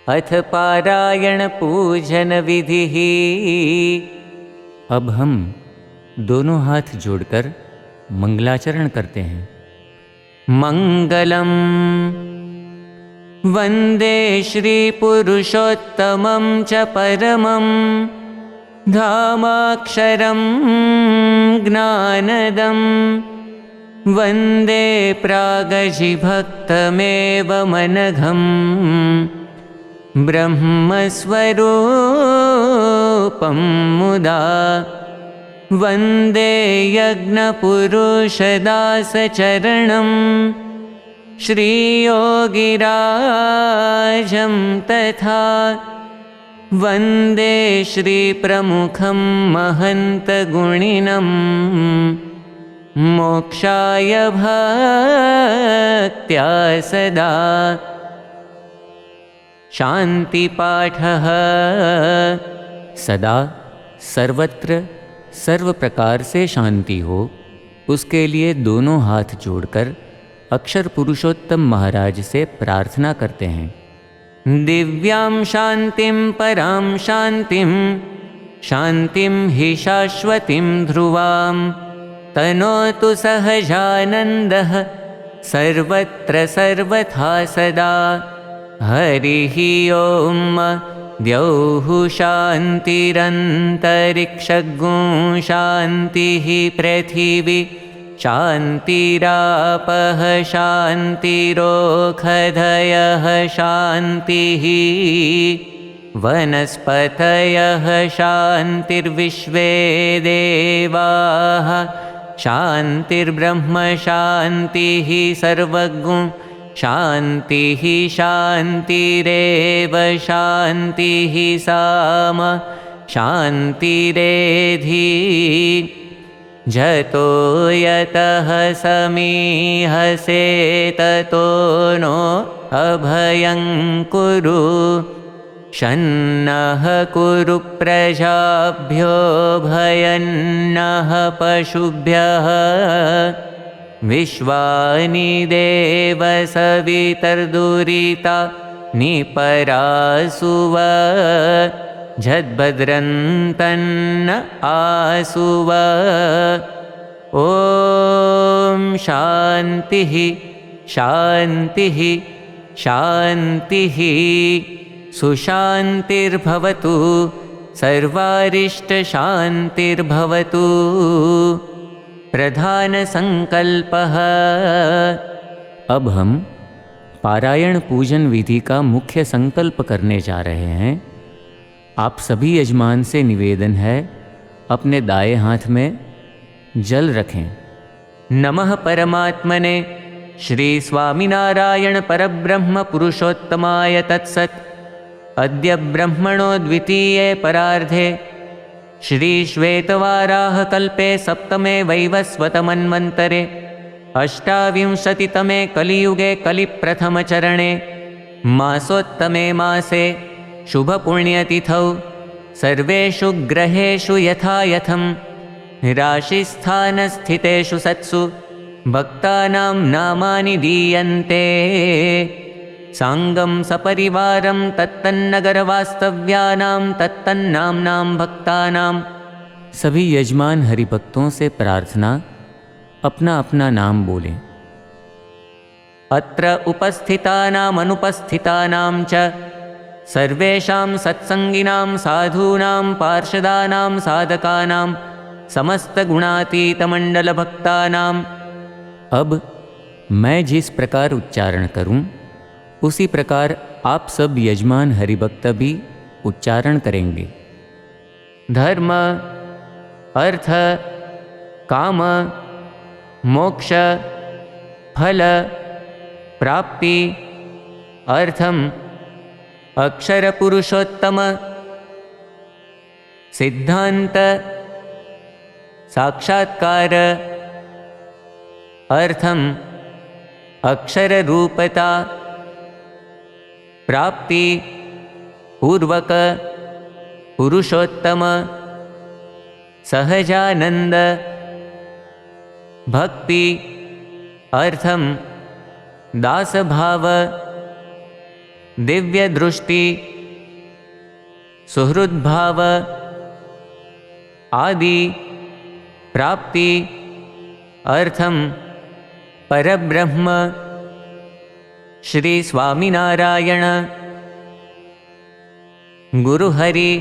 अथ पारायण पूजन विधिः। अब हम दोनों हाथ जोड़कर मंगलाचरण करते हैं। मंगलम वंदे श्री पुरुषोत्तमं च परमं धामाक्षरं ज्ञानदं वंदे प्रागजिभक्तमेव मनघं ब्रह्मस्वरूपं मुदा वंदे यज्ञपुरुषदासचरणं श्रीयोगिराजं तथा वंदे श्रीप्रमुखं महन्तगुणिनं मोक्षाय भक्त्या सदा। शांतिपाठः। सदा सर्वत्र सर्व प्रकार से शांति हो, उसके लिए दोनों हाथ जोड़कर अक्षर पुरुषोत्तम महाराज से प्रार्थना करते हैं। दिव्यां शांतिं परां शांतिं शांतिं हि शाश्वतीं ध्रुवां तनोतु सहजानन्दः सर्वत्र सर्वथा सदा। हरिः ओम। द्यौः शान्तिरन्तरिक्षगुं शान्तिः पृथिवी शान्तिरापः शान्तिरोषधयः शान्तिः वनस्पतयः शान्तिर्विश्वे देवाः शान्तिर्ब्रह्म शान्तिः सर्वगुं शान्तिः शान्तिरेव शान्तिः साम शान्तिरेधि। जतो यतः समीहसे ततो नो अभयं कुरु शन्नः कुरु प्रजाभ्यो भयन्नः पशुभ्यः विश्वानि देव सवितर्दुरिता निपरासुव झद्भद्रन्तन्न आसुव। ॐ शान्तिः शान्तिः शान्तिः। सुशान्तिर्भवतु सर्वारिष्टशान्तिर्भवतु। प्रधान संकल्पः। अब हम पारायण पूजन विधि का मुख्य संकल्प करने जा रहे हैं। आप सभी यजमान से निवेदन है, अपने दाएं हाथ में जल रखें। नमः परमात्मने श्री स्वामिनारायण परब्रह्म पुरुषोत्तमाय तत्सत्। अद्य ब्रह्मणो द्वितीये परार्धे श्री श्वेतवाराह कल्पे सप्तमे वैवस्वतमन्वन्तरे अष्टाविंशतितमे कलियुगे कलिप्रथमचरणे मासोत्तमे मासे शुभपुण्यतिथौ सर्वेषु ग्रहेषु यथायथं राशिस्थानस्थितेषु सत्सु भक्तानां नामानि दीयन्ते। सांगं सपरिवारं तत्तन्नगरवास्तव्यानां तत्तन्नाम्नां भक्तानां। सभी यजमान हरिभक्तों से प्रार्थना, अपना अपना नाम बोलें। अत्र उपस्थितानां अनुपस्थितानां च सर्वेषां सत्संगिनां साधूनां पार्षदानां साधकानां समस्तगुणातीतमण्डलभक्तानां। अब मैं जिस प्रकार उच्चारण करूं, उसी प्रकार आप सब यजमान हरिभक्त भी उच्चारण करेंगे। धर्म अर्थ काम मोक्ष फल प्राप्ति अर्थम अक्षर पुरुषोत्तम सिद्धांत साक्षात्कार अर्थम अक्षर रूपता प्राप्ति पूर्वक पुरुषोत्तम सहजानंद भक्ति अर्थम दासभाव दिव्य दृष्टि, सुहृद्भाव आदि प्राप्ति अर्थम परब्रह्म श्री स्वामीनारायण गुरुहरि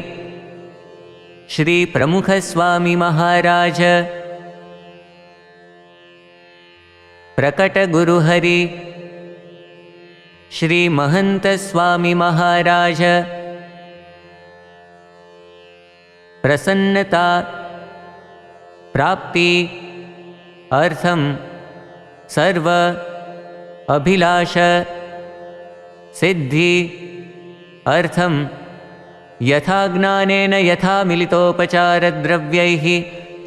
श्री प्रमुख स्वामी महाराज प्रकट गुरुहरि श्री महंत स्वामी महाराज प्रसन्नता प्राप्ति अर्थम सर्व अभिलाष सिद्धि अर्थम यथा ज्ञानेन यथा मिलितोपचार द्रव्यैः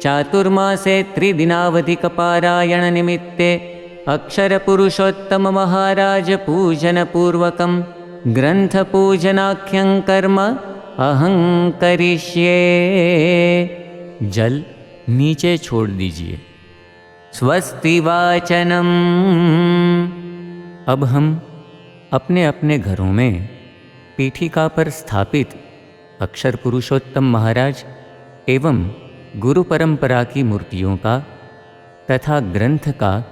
चातुर्मासे त्रिदिनावधिक पारायण निमित्ते अक्षर पुरुषोत्तम महाराज पूजन पूर्वकं ग्रंथ पूजनाख्यं कर्म अहं करिष्ये। जल नीचे छोड़ दीजिए। स्वस्ति वाचनम। अब हम अपने अपने घरों में पीठिका पर स्थापित अक्षर पुरुषोत्तम महाराज एवं गुरु परंपरा की मूर्तियों का तथा ग्रंथ का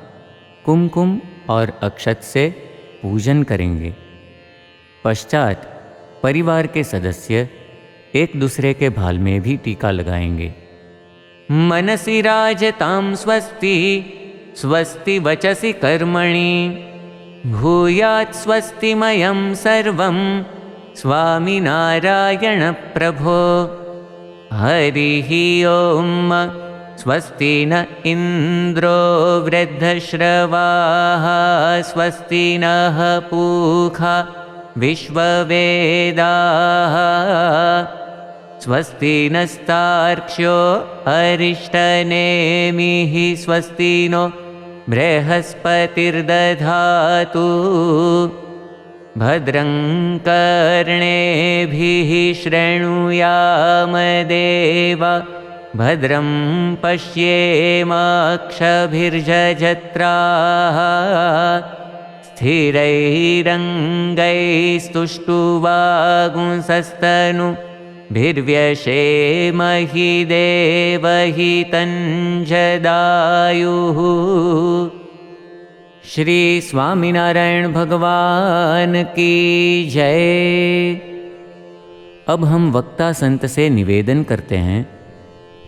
कुमकुम और अक्षत से पूजन करेंगे। पश्चात परिवार के सदस्य एक दूसरे के भाल में भी टीका लगाएंगे। मनसि राजतां स्वस्ति स्वस्ति वचसि कर्मणि भूयात् स्वस्तिमयं सर्वं स्वामिनारायण प्रभो। हरिः ओम। स्वस्ति न इंद्रो वृद्धश्रवाः स्वस्ति नः पूषा विश्ववेदाः स्वस्ति नस्तार्क्ष्यो अरिष्टनेमिः स्वस्ति नो बृहस्पतिर्दधातु भद्रं कर्णेभिः शृणुयाम देवा भद्रं पश्येमाक्षभिर्जत्राः स्थिरैरङ्गैस्तुष्टुवागुंसस्तनुभिर्व्यशेमहि देवहितं जदायुः। श्री स्वामीनारायण भगवान की जय। अब हम वक्ता संत से निवेदन करते हैं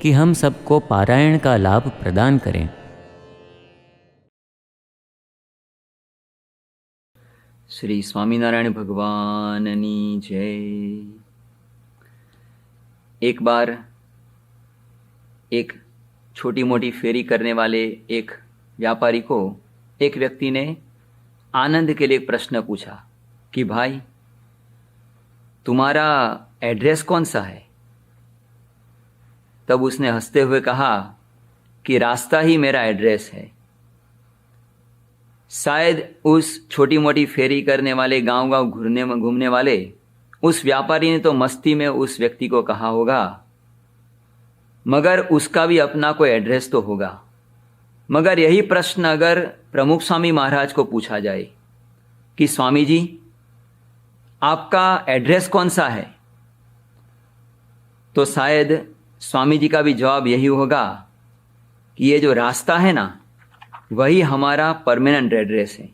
कि हम सबको पारायण का लाभ प्रदान करें। श्री स्वामीनारायण भगवाननी जय। एक बार एक छोटी मोटी फेरी करने वाले एक व्यापारी को एक व्यक्ति ने आनंद के लिए एक प्रश्न पूछा कि भाई तुम्हारा एड्रेस कौन सा है? तब उसने हंसते हुए कहा कि रास्ता ही मेरा एड्रेस है। शायद उस छोटी मोटी फेरी करने वाले गांव-गांव घूमने वाले उस व्यापारी ने तो मस्ती में उस व्यक्ति को कहा होगा, मगर उसका भी अपना कोई एड्रेस तो होगा। मगर यही प्रश्न अगर प्रमुख स्वामी महाराज को पूछा जाए कि स्वामी जी आपका एड्रेस कौन सा है, तो शायद स्वामी जी का भी जवाब यही होगा कि ये जो रास्ता है ना, वही हमारा परमानेंट एड्रेस है।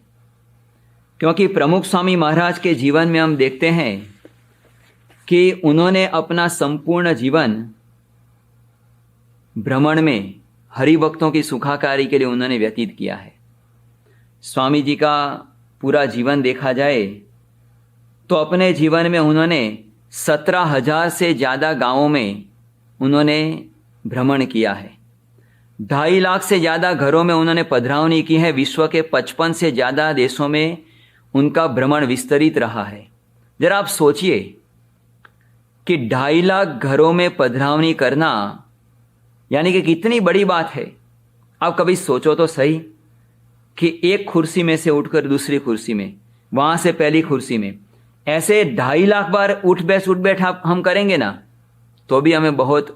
क्योंकि प्रमुख स्वामी महाराज के जीवन में हम देखते हैं कि उन्होंने अपना संपूर्ण जीवन भ्रमण में हरि भक्तों की सुखाकारी के लिए उन्होंने व्यतीत किया है। स्वामी जी का पूरा जीवन देखा जाए तो अपने जीवन में उन्होंने 17,000 से ज़्यादा गांवों में उन्होंने भ्रमण किया है। 2.5 लाख से ज़्यादा घरों में उन्होंने पधरावनी की है। विश्व के 55 से ज़्यादा देशों में उनका भ्रमण विस्तरित रहा है। जरा आप सोचिए कि 2.5 लाख घरों में पधरावनी करना यानी कि कितनी बड़ी बात है। आप कभी सोचो तो सही कि एक कुर्सी में से उठकर दूसरी कुर्सी में, वहाँ से पहली कुर्सी में, ऐसे 2.5 लाख बार उठ बैठ हम करेंगे ना, तो भी हमें बहुत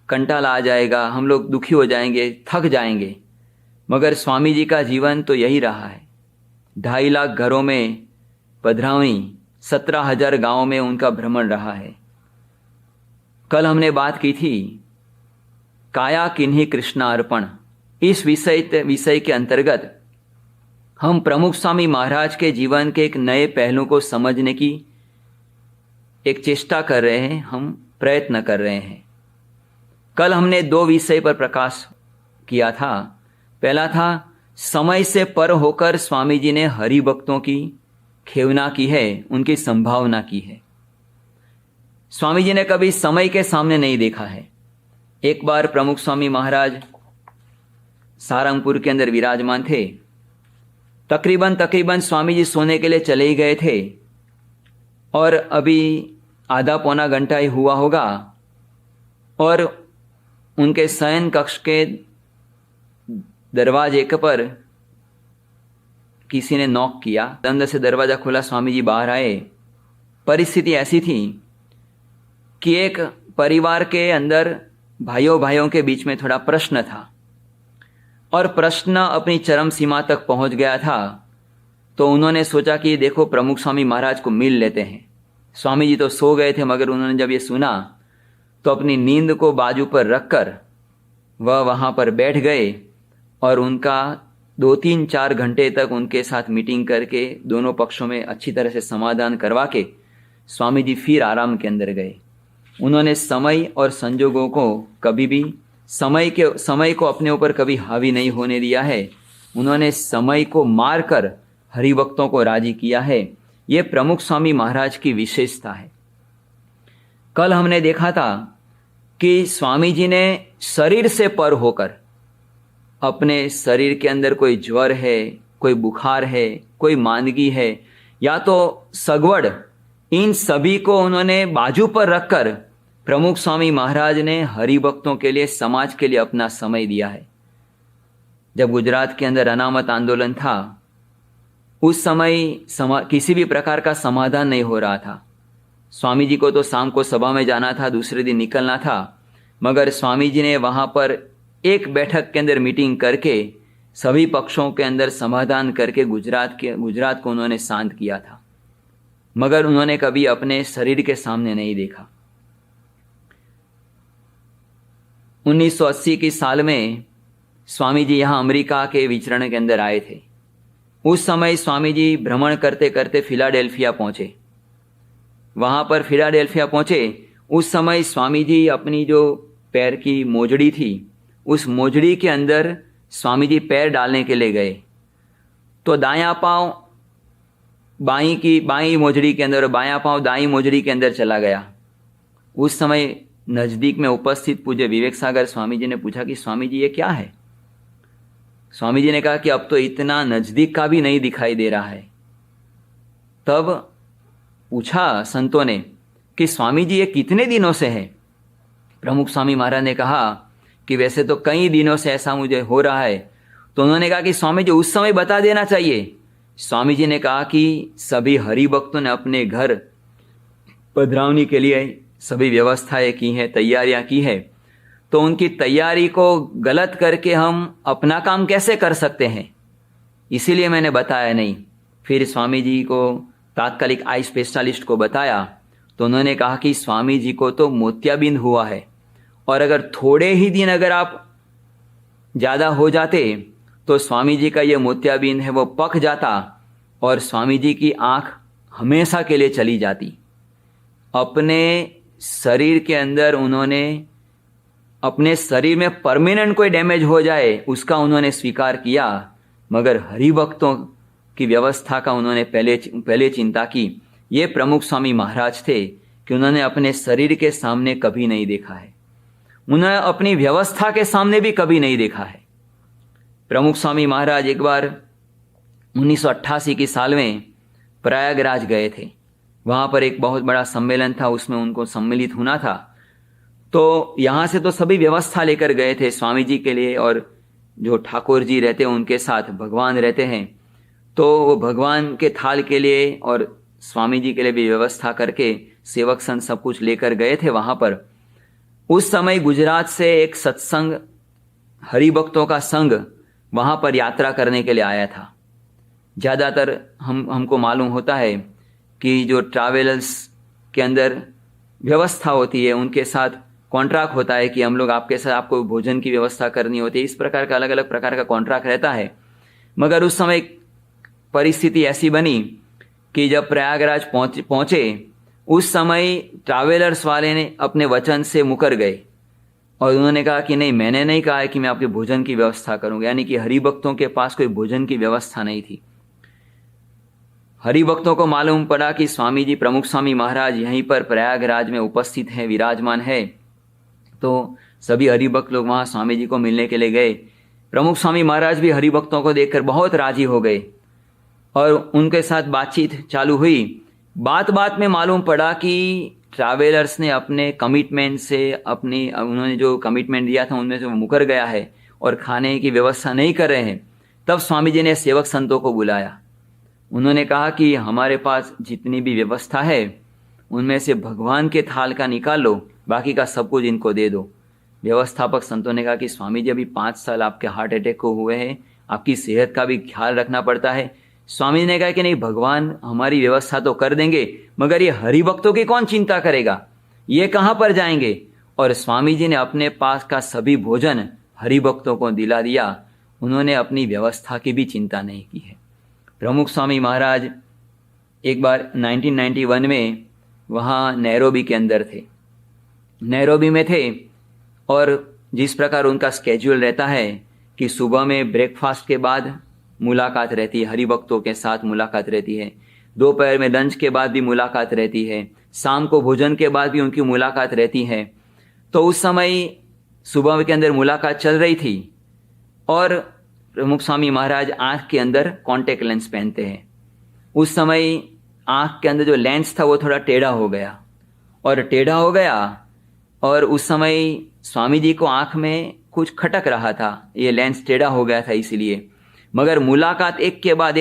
कंटाला आ जाएगा, हम लोग दुखी हो जाएंगे, थक जाएंगे। मगर स्वामी जी का जीवन तो यही रहा है। 2.5 लाख घरों में पधरावनी 17,000 गांवों में उनका भ्रमण रहा है। कल हमने बात की थी काया किन्हीं कृष्णार्पण। इस विषय के अंतर्गत हम प्रमुख स्वामी महाराज के जीवन के एक नए पहलू को समझने की एक चेष्टा कर रहे हैं, हम प्रयत्न कर रहे हैं। कल हमने 2 विषय पर प्रकाश किया था। पहला था समय से पर होकर स्वामी जी ने हरि भक्तों की खेवना की है, उनकी संभावना की है। स्वामी जी ने कभी समय के सामने नहीं देखा है। एक बार प्रमुख स्वामी महाराज सारंगपुर के अंदर विराजमान थे। तकरीबन स्वामी जी सोने के लिए चले ही गए थे और अभी आधा पौना घंटा ही हुआ होगा और उनके शयन कक्ष के दरवाजे पर किसी ने नॉक किया। अंदर से दरवाजा खुला, स्वामी जी बाहर आए। परिस्थिति ऐसी थी कि एक परिवार के अंदर भाइयों के बीच में थोड़ा प्रश्न था और प्रश्न अपनी चरम सीमा तक पहुंच गया था। तो उन्होंने सोचा कि देखो प्रमुख स्वामी महाराज को मिल लेते हैं। स्वामी जी तो सो गए थे, मगर उन्होंने जब ये सुना तो अपनी नींद को बाजू पर रखकर वह वहां पर बैठ गए और उनका 2-3-4 घंटे तक उनके साथ मीटिंग करके दोनों पक्षों में अच्छी तरह से समाधान करवा के स्वामी जी फिर आराम के अंदर गए। उन्होंने समय और संजोगों को कभी भी समय को अपने ऊपर कभी हावी नहीं होने दिया है। उन्होंने समय को मारकर हरिभक्तों को राजी किया है। ये प्रमुख स्वामी महाराज की विशेषता है। कल हमने देखा था कि स्वामी जी ने शरीर से पर होकर अपने शरीर के अंदर कोई ज्वर है, कोई बुखार है, कोई मांदगी है या तो सगवड़, इन सभी को उन्होंने बाजू पर रखकर प्रमुख स्वामी महाराज ने हरिभक्तों के लिए, समाज के लिए अपना समय दिया है। जब गुजरात के अंदर अनामत आंदोलन था उस समय किसी भी प्रकार का समाधान नहीं हो रहा था। स्वामी जी को तो शाम को सभा में जाना था, दूसरे दिन निकलना था, मगर स्वामी जी ने वहां पर एक बैठक के अंदर मीटिंग करके सभी पक्षों के अंदर समाधान करके गुजरात को उन्होंने शांत किया था। मगर उन्होंने कभी अपने शरीर के सामने नहीं देखा। 1980 की साल में स्वामी जी यहाँ अमेरिका के विचरण के अंदर आए थे। उस समय स्वामी जी भ्रमण करते करते फिलाडेल्फिया पहुंचे। वहां पर फिलाडेल्फिया पहुंचे उस समय स्वामी जी अपनी जो पैर की मोजड़ी थी उस मोजड़ी के अंदर स्वामी जी पैर डालने के लिए गए तो दायां पांव बाईं मोजड़ी के अंदर और बायां पांव दाईं मोजड़ी के अंदर चला गया। उस समय नजदीक में उपस्थित पूज्य विवेक सागर स्वामी जी ने पूछा कि स्वामी जी ये क्या है। स्वामी जी ने कहा कि अब तो इतना नजदीक का भी नहीं दिखाई दे रहा है। तब पूछा संतों ने कि स्वामी जी ये कितने दिनों से है। प्रमुख स्वामी महाराज ने कहा कि वैसे तो कई दिनों से ऐसा मुझे हो रहा है। तो उन्होंने कहा कि स्वामी जी उस समय बता देना चाहिए। स्वामी जी ने कहा कि सभी हरिभक्तों ने अपने घर पधरावनी के लिए सभी व्यवस्थाएं की हैं, तैयारियां की है, तो उनकी तैयारी को गलत करके हम अपना काम कैसे कर सकते हैं, इसीलिए मैंने बताया नहीं। फिर स्वामी जी को तात्कालिक आई स्पेशलिस्ट को बताया तो उन्होंने कहा कि स्वामी जी को तो मोतियाबिंद हुआ है और अगर थोड़े ही दिन अगर आप ज़्यादा हो जाते तो स्वामी जी का ये मोतियाबिंद है वो पक जाता और स्वामी जी की आंख हमेशा के लिए चली जाती। अपने शरीर के अंदर उन्होंने अपने शरीर में परमानेंट कोई डैमेज हो जाए उसका उन्होंने स्वीकार किया, मगर हरिभक्तों की व्यवस्था का उन्होंने पहले चिंता की। ये प्रमुख स्वामी महाराज थे कि उन्होंने अपने शरीर के सामने कभी नहीं देखा है, उन्होंने अपनी व्यवस्था के सामने भी कभी नहीं देखा है। प्रमुख स्वामी महाराज एक बार 1988 की साल में प्रयागराज गए थे। वहाँ पर एक बहुत बड़ा सम्मेलन था, उसमें उनको सम्मिलित होना था। तो यहाँ से तो सभी व्यवस्था लेकर गए थे स्वामी जी के लिए, और जो ठाकुर जी रहते हैं उनके साथ भगवान रहते हैं, तो वो भगवान के थाल के लिए और स्वामी जी के लिए भी व्यवस्था करके सेवक संत सब कुछ लेकर गए थे वहाँ पर। उस समय गुजरात से एक सत्संग हरिभक्तों का संघ वहाँ पर यात्रा करने के लिए आया था। ज़्यादातर हमको मालूम होता है कि जो ट्रैवलर्स के अंदर व्यवस्था होती है, उनके साथ कॉन्ट्रैक्ट होता है कि हम लोग आपके साथ आपको भोजन की व्यवस्था करनी होती है। इस प्रकार का अलग अलग प्रकार का कॉन्ट्रैक्ट रहता है। मगर उस समय परिस्थिति ऐसी बनी कि जब प्रयागराज पहुंचे उस समय ट्रैवलर्स वाले ने अपने वचन से मुकर गए और उन्होंने कहा कि नहीं, मैंने नहीं कहा है कि मैं आपके भोजन की व्यवस्था करूंगा। यानी कि हरिभक्तों के पास कोई भोजन की व्यवस्था नहीं थी। हरिभक्तों को मालूम पड़ा कि स्वामी जी, प्रमुख स्वामी महाराज यहीं पर प्रयागराज में उपस्थित हैं, विराजमान है। तो सभी हरिभक्त लोग वहां स्वामी जी को मिलने के लिए गए। प्रमुख स्वामी महाराज भी हरिभक्तों को देखकर बहुत राजी हो गए और उनके साथ बातचीत चालू हुई। बात बात में मालूम पड़ा कि ट्रैवलर्स ने अपने कमिटमेंट से उन्होंने जो कमिटमेंट दिया था उनमें से वो मुकर गया है और खाने की व्यवस्था नहीं कर रहे हैं। तब स्वामी जी ने सेवक संतों को बुलाया। उन्होंने कहा कि हमारे पास जितनी भी व्यवस्था है उनमें से भगवान के थाल का निकाल लो, बाकी का सब कुछ इनको दे दो। व्यवस्थापक संतों ने कहा कि स्वामी जी, अभी 5 साल आपके हार्ट अटैक को हुए हैं, आपकी सेहत का भी ख्याल रखना पड़ता है। स्वामी जी ने कहा कि नहीं, भगवान हमारी व्यवस्था तो कर देंगे, मगर ये हरिभक्तों की कौन चिंता करेगा, ये कहाँ पर जाएंगे। और स्वामी जी ने अपने पास का सभी भोजन हरिभक्तों को दिला दिया। उन्होंने अपनी व्यवस्था की भी चिंता नहीं की है। प्रमुख स्वामी महाराज एक बार 1991 में वहाँ नैरोबी के अंदर थे, नैरोबी में थे। और जिस प्रकार उनका स्केड्यूल रहता है कि सुबह में ब्रेकफास्ट के बाद मुलाकात रहती है, हरिभक्तों के साथ मुलाकात रहती है, दोपहर में लंच के बाद भी मुलाकात रहती है, शाम को भोजन के बाद भी उनकी मुलाकात रहती है। तो उस समय सुबह के अंदर मुलाकात चल रही थी और प्रमुख स्वामी महाराज आँख के अंदर कॉन्टेक्ट लेंस पहनते हैं। उस समय आँख के अंदर जो लेंस था वो थोड़ा टेढ़ा हो गया और उस समय स्वामी जी को आँख में कुछ खटक रहा था, ये लेंस टेढ़ा हो गया था इसलिए। मगर मुलाकात एक के बाद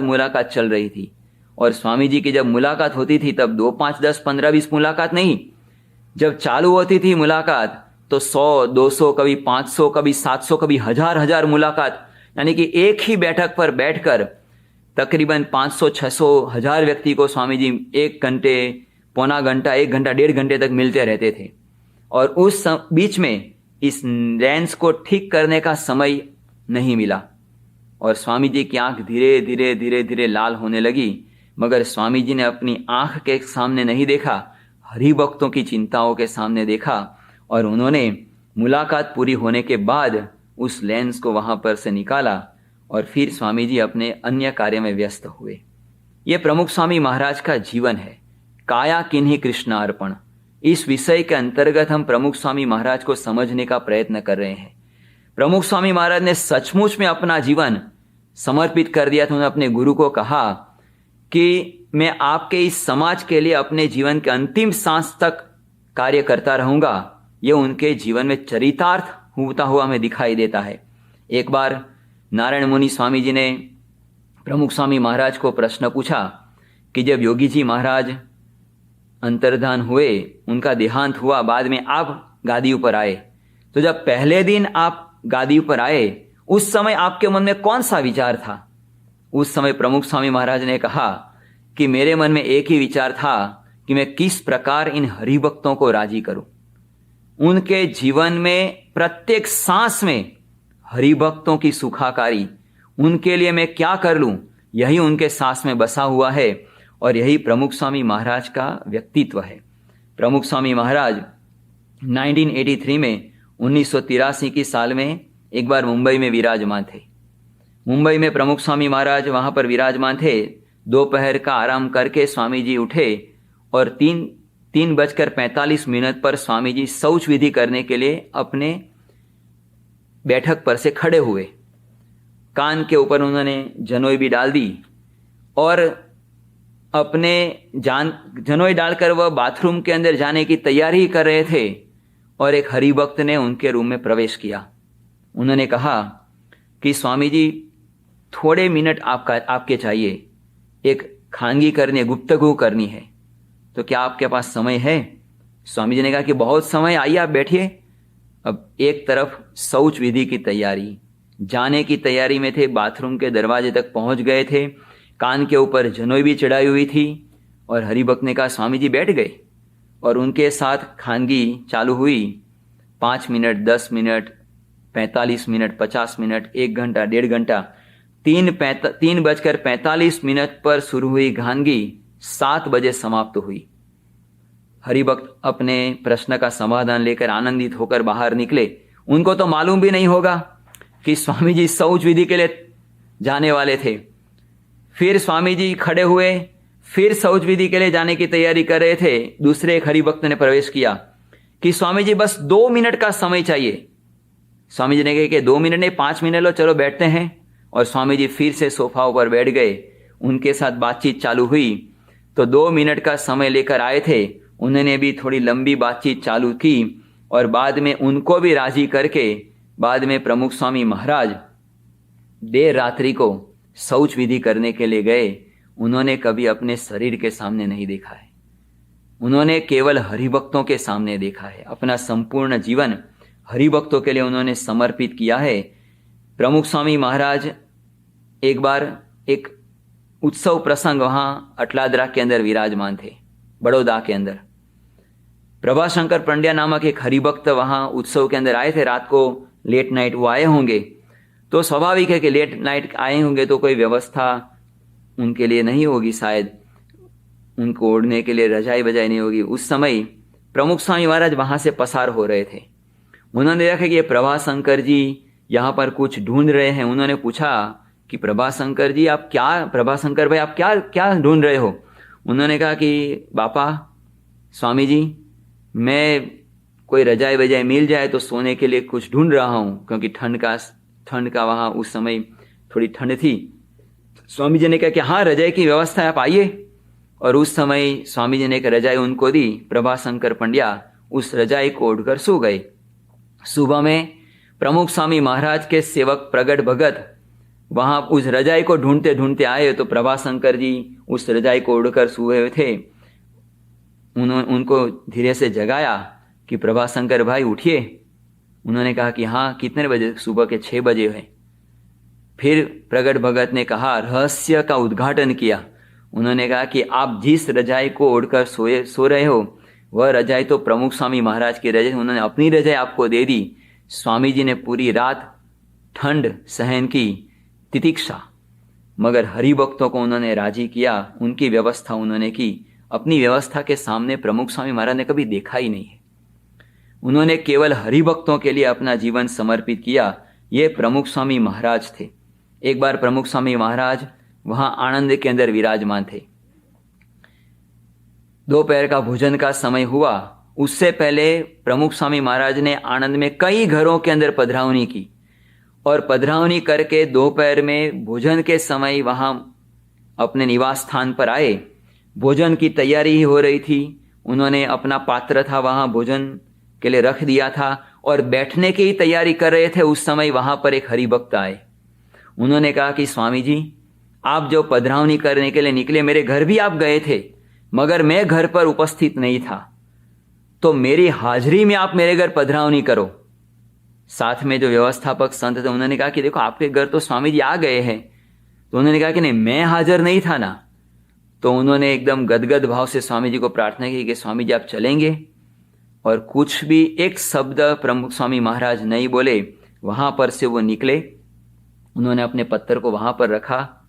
मुलाकात चल रही थी। और स्वामी जी की जब मुलाकात होती थी तब 2, 5, 10, 15, 20 मुलाकात नहीं, जब चालू होती थी मुलाकात तो 100, 200, कभी 500, कभी 700, कभी हजार मुलाकात। यानी कि एक ही बैठक पर बैठकर तकरीबन 500, 600, 1000 व्यक्ति को स्वामी जी 1 घंटे, पौना घंटा, 1 घंटा, 1.5 घंटे तक मिलते रहते थे। और उस बीच में इस लेंस को ठीक करने का समय नहीं मिला और स्वामी जी की आंख धीरे धीरे लाल होने लगी। मगर स्वामी जी ने अपनी आंख के सामने नहीं देखा, हरिभक्तों की चिंताओं के सामने देखा। और उन्होंने मुलाकात पूरी होने के बाद उस लेंस को वहां पर से निकाला और फिर स्वामी जी अपने अन्य कार्य में व्यस्त हुए। ये प्रमुख स्वामी महाराज का जीवन है, काया किन्हीं कृष्णार्पण। इस विषय के अंतर्गत हम प्रमुख स्वामी महाराज को समझने का प्रयत्न कर रहे हैं। प्रमुख स्वामी महाराज ने सचमुच में अपना जीवन समर्पित कर दिया था। उन्होंने अपने गुरु को कहा कि मैं आपके इस समाज के लिए अपने जीवन के अंतिम सांस तक कार्य करता रहूंगा। ये उनके जीवन में चरितार्थ होता हुआ हमें दिखाई देता है। एक बार नारायण मुनि स्वामी जी ने प्रमुख स्वामी महाराज को प्रश्न पूछा कि जब योगी जी महाराज अंतर्धान हुए, उनका देहांत हुआ, बाद में आप गादी ऊपर आए, तो जब पहले दिन आप गादी ऊपर आए उस समय आपके मन में कौन सा विचार था? उस समय प्रमुख स्वामी महाराज ने कहा कि मेरे मन में एक ही विचार था कि मैं किस प्रकार इन हरिभक्तों को राजी करूं। उनके जीवन में प्रत्येक सांस में हरिभक्तों की सुखाकारी, उनके लिए मैं क्या कर लूं, यही उनके सांस में बसा हुआ है। और यही प्रमुख स्वामी महाराज का व्यक्तित्व है। प्रमुख स्वामी महाराज 1983 में 1983 की साल में एक बार मुंबई में विराजमान थे। मुंबई में प्रमुख स्वामी महाराज वहां पर विराजमान थे। दोपहर का आराम करके स्वामी जी उठे और 3:45 पर स्वामी जी शौच विधि करने के लिए अपने बैठक पर से खड़े हुए। कान के ऊपर उन्होंने जनोई भी डाल दी और अपने जनोई डालकर वह बाथरूम के अंदर जाने की तैयारी कर रहे थे और एक हरिभक्त ने उनके रूम में प्रवेश किया। उन्होंने कहा कि स्वामी जी थोड़े मिनट आपके चाहिए, एक खानगी करनी है, गुफ्तगू करनी है, तो क्या आपके पास समय है? स्वामी जी ने कहा कि बहुत समय, आइए आप बैठिए। अब एक तरफ शौच विधि की तैयारी, जाने की तैयारी में थे, बाथरूम के दरवाजे तक पहुंच गए थे, कान के ऊपर जनोई भी चढ़ाई हुई थी और हरिभक्त ने कहा स्वामी जी बैठ गए, और उनके साथ खानगी चालू हुई। 5 मिनट, 10 मिनट, 45 मिनट, 50 मिनट, 1 घंटा, 1.5 घंटा, 3:45 पर शुरू हुई खानगी 7 बजे समाप्त हुई। हरिभक्त अपने प्रश्न का समाधान लेकर आनंदित होकर बाहर निकले। उनको तो मालूम भी नहीं होगा कि स्वामी जी शौच विधि के लिए जाने वाले थे। फिर स्वामी जी खड़े हुए, फिर शौच विधि के लिए जाने की तैयारी कर रहे थे। दूसरे एक हरिभक्त ने प्रवेश किया कि स्वामी जी बस 2 मिनट का समय चाहिए। स्वामी जी ने कहा कि 2 मिनट नहीं, 5 मिनट लो, चलो बैठते हैं। और स्वामी जी फिर से सोफा पर बैठ गए। उनके साथ बातचीत चालू हुई। तो 2 मिनट का समय लेकर आए थे। उन्होंने भी थोड़ी लंबी बातचीत चालू की और बाद में उनको भी राजी करके बाद में प्रमुख स्वामी महाराज देर रात्रि को शौच विधि करने के लिए गए। उन्होंने कभी अपने शरीर के सामने नहीं देखा है, उन्होंने केवल हरिभक्तों के सामने देखा है। अपना संपूर्ण जीवन हरिभक्तों के लिए उन्होंने समर्पित किया है। प्रमुख स्वामी महाराज एक बार एक उत्सव प्रसंग वहां अटलादरा के अंदर विराजमान थे, बड़ौदा के अंदर। प्रभाशंकर पंड्या नामक एक हरिभक्त वहां उत्सव के अंदर आए थे। रात को लेट नाइट वो आए होंगे, तो स्वाभाविक है कि लेट नाइट आए होंगे तो कोई व्यवस्था उनके लिए नहीं होगी, शायद उनको ओढ़ने के लिए रजाई बजाई नहीं होगी। उस समय प्रमुख स्वामी महाराज वहां से पसार हो रहे थे। उन्होंने देखा कि ये प्रभाशंकर जी यहाँ पर कुछ ढूंढ रहे हैं। उन्होंने पूछा कि प्रभाशंकर जी आप क्या, प्रभाशंकर भाई आप क्या क्या ढूंढ रहे हो? उन्होंने कहा कि बापा स्वामी जी, मैं कोई रजाई बजाई मिल जाए तो सोने के लिए कुछ ढूंढ रहा हूँ, क्योंकि ठंड का वहाँ उस समय थोड़ी ठंड थी। स्वामी जी ने कहा कि हाँ रजाई की व्यवस्था है, आप आइए। और उस समय स्वामी जी ने एक रजाई उनको दी। प्रभाशंकर पंड्या उस रजाई को ओढ़कर सो गए। सुबह में प्रमुख स्वामी महाराज के सेवक प्रगट भगत वहां उस रजाई को ढूंढते ढूंढते आए तो प्रभाशंकर जी उस रजाई को ओढ़कर सोए हुए थे। उनको धीरे से जगाया कि प्रभाशंकर भाई उठिए। उन्होंने कहा कि हाँ कितने बजे? सुबह के 6 बजे है। फिर प्रगट भगत ने कहा, रहस्य का उद्घाटन किया। उन्होंने कहा कि आप जिस रजाई को ओढ़कर सो रहे हो वह रजाई तो प्रमुख स्वामी महाराज की रजाई, उन्होंने अपनी रजाई आपको दे दी। स्वामी जी ने पूरी रात ठंड सहन की, तितिक्षा, मगर हरिभक्तों को उन्होंने राजी किया, उनकी व्यवस्था उन्होंने की। अपनी व्यवस्था के सामने प्रमुख स्वामी महाराज ने कभी देखा ही नहीं है। उन्होंने केवल हरिभक्तों के लिए अपना जीवन समर्पित किया। ये प्रमुख स्वामी महाराज थे। एक बार प्रमुख स्वामी महाराज वहां आनंद के अंदर विराजमान थे। दोपहर का भोजन का समय हुआ। उससे पहले प्रमुख स्वामी महाराज ने आनंद में कई घरों के अंदर पधरावनी की और पधरावनी करके दोपहर में भोजन के समय वहां अपने निवास स्थान पर आए। भोजन की तैयारी ही हो रही थी। उन्होंने अपना पात्र था वहां भोजन के लिए रख दिया था और बैठने की ही तैयारी कर रहे थे। उस समय वहां पर एक हरिभक्त आए। उन्होंने कहा कि स्वामी जी आप जो पधरावनी करने के लिए निकले, मेरे घर भी आप गए थे मगर मैं घर पर उपस्थित नहीं था, तो मेरी हाजिरी में आप मेरे घर पधरावनी करो। साथ में जो व्यवस्थापक संत थे उन्होंने कहा कि देखो आपके घर तो स्वामी जी आ गए हैं। तो उन्होंने कहा कि नहीं मैं हाजिर नहीं था ना। तो उन्होंने एकदम गदगद भाव से स्वामी जी को प्रार्थना की कि स्वामी जी आप चलेंगे। और कुछ भी एक शब्द प्रमुख स्वामी महाराज नहीं बोले। वहां पर से वो निकले। उन्होंने अपने पत्थर को वहां पर रखा।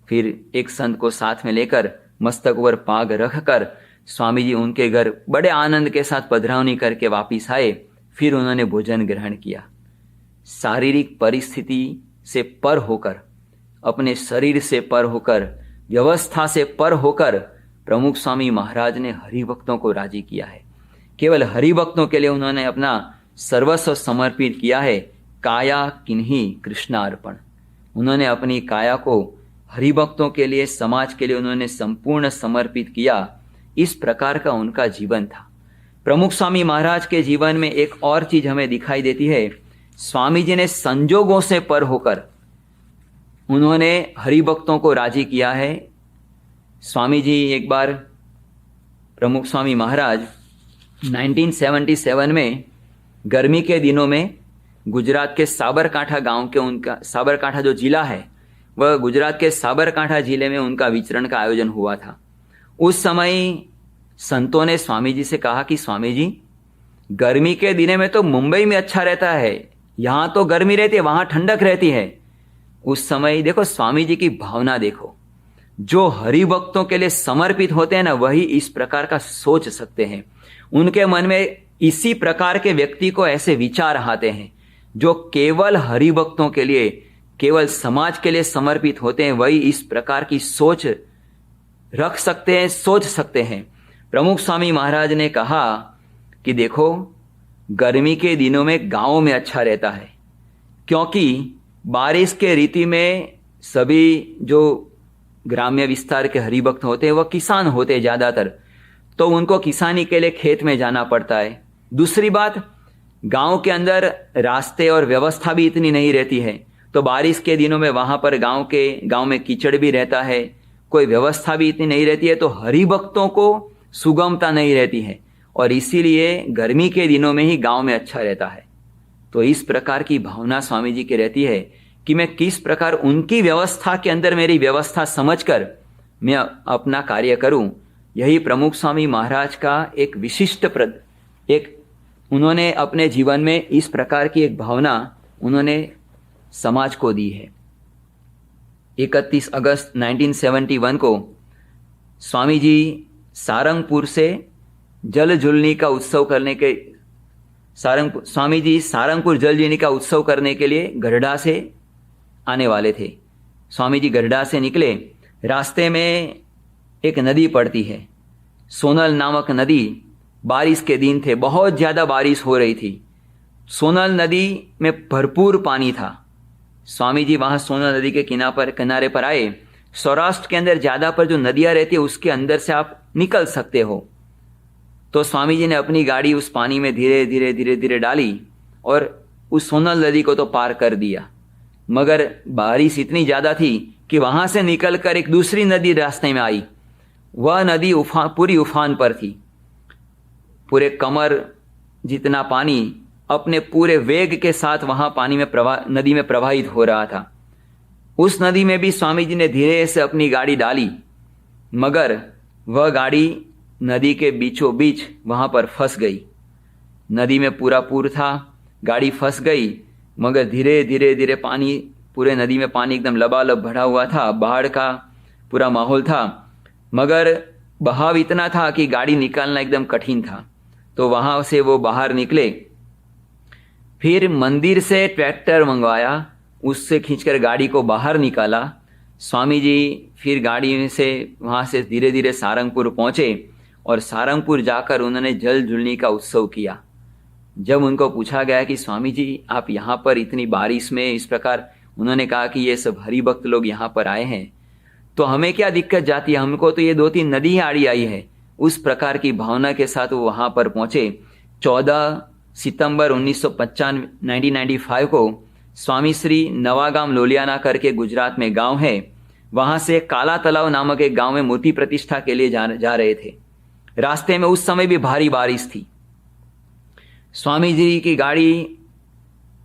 फिर एक संत को साथ में लेकर मस्तक पर पाग रखकर स्वामी जी उनके घर बड़े आनंद के साथ पधरावनी करके वापिस आए। फिर उन्होंने भोजन ग्रहण किया। शारीरिक परिस्थिति से पर होकर, अपने शरीर से पर होकर, व्यवस्था से पर होकर प्रमुख स्वामी महाराज ने हरिभक्तों को राजी किया है। केवल हरिभक्तों के लिए उन्होंने अपना सर्वस्व समर्पित किया है। काया किन्हीं कृष्णार्पण। उन्होंने अपनी काया को हरिभक्तों के लिए, समाज के लिए उन्होंने संपूर्ण समर्पित किया। इस प्रकार का उनका जीवन था। प्रमुख स्वामी महाराज के जीवन में एक और चीज हमें दिखाई देती है। स्वामी जी ने संजोगों से पर होकर उन्होंने हरिभक्तों को राजी किया है। स्वामी जी एक बार, प्रमुख स्वामी महाराज 1977 में गर्मी के दिनों में गुजरात के साबरकांठा गांव के, उनका साबरकांठा जो जिला है वह गुजरात के साबरकांठा जिले में उनका विचरण का आयोजन हुआ था। उस समय संतों ने स्वामी जी से कहा कि स्वामी जी, गर्मी के दिने में तो मुंबई में अच्छा रहता है, यहाँ तो गर्मी रहती है, वहाँ ठंडक रहती है। उस समय देखो स्वामी जी की भावना देखो, जो हरि भक्तों के लिए समर्पित होते हैं ना, वही इस प्रकार का सोच सकते हैं। उनके मन में इसी प्रकार के व्यक्ति को ऐसे विचार आते हैं, जो केवल हरि भक्तों के लिए, केवल समाज के लिए समर्पित होते हैं, वही इस प्रकार की सोच रख सकते हैं, सोच सकते हैं। प्रमुख स्वामी महाराज ने कहा कि देखो, गर्मी के दिनों में गांव में अच्छा रहता है, क्योंकि बारिश के ऋतु में सभी जो ग्राम्य विस्तार के हरिभक्त होते हैं वह किसान होते हैं ज़्यादातर, तो उनको किसानी के लिए खेत में जाना पड़ता है। दूसरी बात, गांव के अंदर रास्ते और व्यवस्था भी इतनी नहीं रहती है, तो बारिश के दिनों में वहाँ पर गांव में कीचड़ भी रहता है, कोई व्यवस्था भी इतनी नहीं रहती है, तो हरिभक्तों को सुगमता नहीं रहती है, और इसीलिए गर्मी के दिनों में ही गांव में अच्छा रहता है। तो इस प्रकार की भावना स्वामी जी की रहती है कि मैं किस प्रकार उनकी व्यवस्था के अंदर मेरी व्यवस्था समझकर मैं अपना कार्य करूं। यही प्रमुख स्वामी महाराज का एक विशिष्ट उन्होंने अपने जीवन में इस प्रकार की एक भावना उन्होंने समाज को दी है। 31 अगस्त 1971 को स्वामी जी सारंगपुर से जल झुलनी का उत्सव करने के स्वामी जी सारंगपुर जल झुलनी का उत्सव करने के लिए गढ़डा से आने वाले थे। स्वामी जी गढ़डा से निकले, रास्ते में एक नदी पड़ती है, सोनल नामक नदी। बारिश के दिन थे, बहुत ज़्यादा बारिश हो रही थी। सोनल नदी में भरपूर पानी था। स्वामी जी वहाँ सोनल नदी के किनारे पर आए। सौराष्ट्र के अंदर ज़्यादा पर जो नदियाँ रहती है उसके अंदर से आप निकल सकते हो। तो स्वामी जी ने अपनी गाड़ी उस पानी में धीरे धीरे डाली और उस सोनल नदी को तो पार कर दिया, मगर बारिश इतनी ज़्यादा थी कि वहाँ से निकलकर एक दूसरी नदी रास्ते में आई। वह नदी पूरी उफान पर थी, पूरे कमर जितना पानी अपने पूरे वेग के साथ वहाँ नदी में प्रवाहित हो रहा था। उस नदी में भी स्वामी जी ने धीरे से अपनी गाड़ी डाली, मगर वह गाड़ी नदी के बीचों बीच वहाँ पर फंस गई। नदी में पूरा पूर था, गाड़ी फंस गई, मगर धीरे धीरे पानी, पूरे नदी में पानी एकदम लबालब भरा हुआ था, बाढ़ का पूरा माहौल था, मगर बहाव इतना था कि गाड़ी निकालना एकदम कठिन था। तो वहाँ से वो बाहर निकले, फिर मंदिर से ट्रैक्टर मंगवाया, उससे खींचकर गाड़ी को बाहर निकाला। स्वामी जी फिर गाड़ी से वहाँ से धीरे धीरे सारंगपुर पहुँचे और सारंगपुर जाकर उन्होंने जल झुलनी का उत्सव किया। जब उनको पूछा गया कि स्वामी जी आप यहाँ पर इतनी बारिश में इस प्रकार, उन्होंने कहा कि ये सब हरिभक्त लोग यहाँ पर आए हैं तो हमें क्या दिक्कत जाती है, हमको तो ये 2-3 नदी ही आड़ी आई है। उस प्रकार की भावना के साथ वो वहाँ पर पहुँचे। 14 सितंबर 1995 को स्वामी श्री नवागाम लोलियाना करके गुजरात में गांव है, वहाँ से काला तालाब नामक एक गांव में मूर्ति प्रतिष्ठा के लिए जा रहे थे। रास्ते में उस समय भी भारी बारिश थी। स्वामी जी की गाड़ी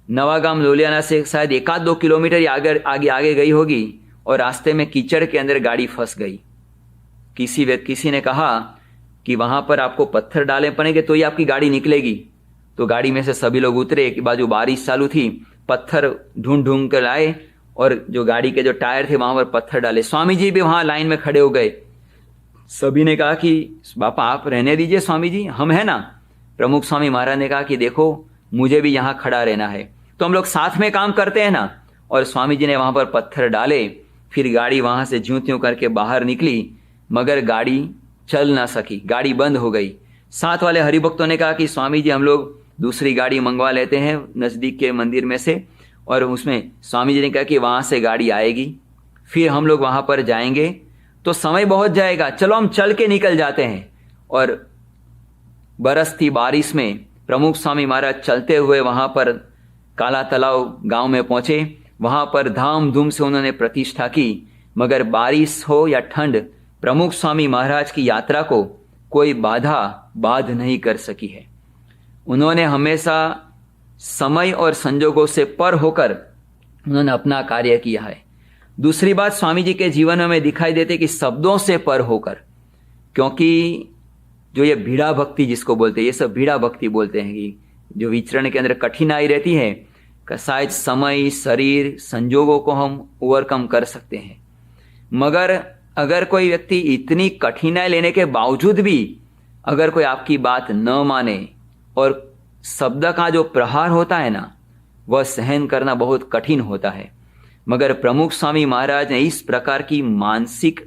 नवागाम लोलियाना से शायद 1-2 किलोमीटर आगे गई होगी और रास्ते में कीचड़ के अंदर गाड़ी फंस गई। किसी ने कहा कि वहाँ पर आपको पत्थर डालने पड़ेंगे तो ही आपकी गाड़ी निकलेगी। तो गाड़ी में से सभी लोग उतरे, एक बाजू बारिश चालू थी, पत्थर ढूंढ कर लाए और जो गाड़ी के जो टायर थे वहाँ पर पत्थर डाले। स्वामी जी भी वहाँ लाइन में खड़े हो गए। सभी ने कहा कि बापा आप रहने दीजिए स्वामी जी, हम है ना। प्रमुख स्वामी महाराज ने कहा कि देखो मुझे भी यहाँ खड़ा रहना है, तो हम लोग साथ में काम करते हैं ना। और स्वामी जी ने वहाँ पर पत्थर डाले, फिर गाड़ी वहाँ से ज्यों त्यों करके बाहर निकली, मगर गाड़ी चल ना सकी, गाड़ी बंद हो गई। साथ वाले हरिभक्तों ने कहा कि स्वामी जी हम लोग दूसरी गाड़ी मंगवा लेते हैं नज़दीक के मंदिर में से, और उसमें स्वामी जी ने कहा कि वहाँ से गाड़ी आएगी, फिर हम लोग वहाँ पर जाएंगे तो समय बहुत जाएगा, चलो हम चल के निकल जाते हैं। और बरसती बारिश में प्रमुख स्वामी महाराज चलते हुए वहाँ पर काला तालाब गांव में पहुँचे। वहाँ पर धाम धूम से उन्होंने प्रतिष्ठा की, मगर बारिश हो या ठंड, प्रमुख स्वामी महाराज की यात्रा को कोई बाध नहीं कर सकी है। उन्होंने हमेशा समय और संजोगों से पर होकर उन्होंने अपना कार्य किया है। दूसरी बात, स्वामी जी के जीवन में दिखाई देते कि शब्दों से पर होकर, क्योंकि जो ये भीड़ा भक्ति जिसको बोलते हैं, ये सब भीड़ा भक्ति बोलते हैं कि जो विचरण के अंदर कठिनाई रहती है, शायद समय, शरीर, संजोगों को हम ओवरकम कर सकते हैं, मगर अगर कोई व्यक्ति इतनी कठिनाई लेने के बावजूद भी अगर कोई आपकी बात न माने और शब्द का जो प्रहार होता है ना, वह सहन करना बहुत कठिन होता है। मगर प्रमुख स्वामी महाराज ने इस प्रकार की मानसिक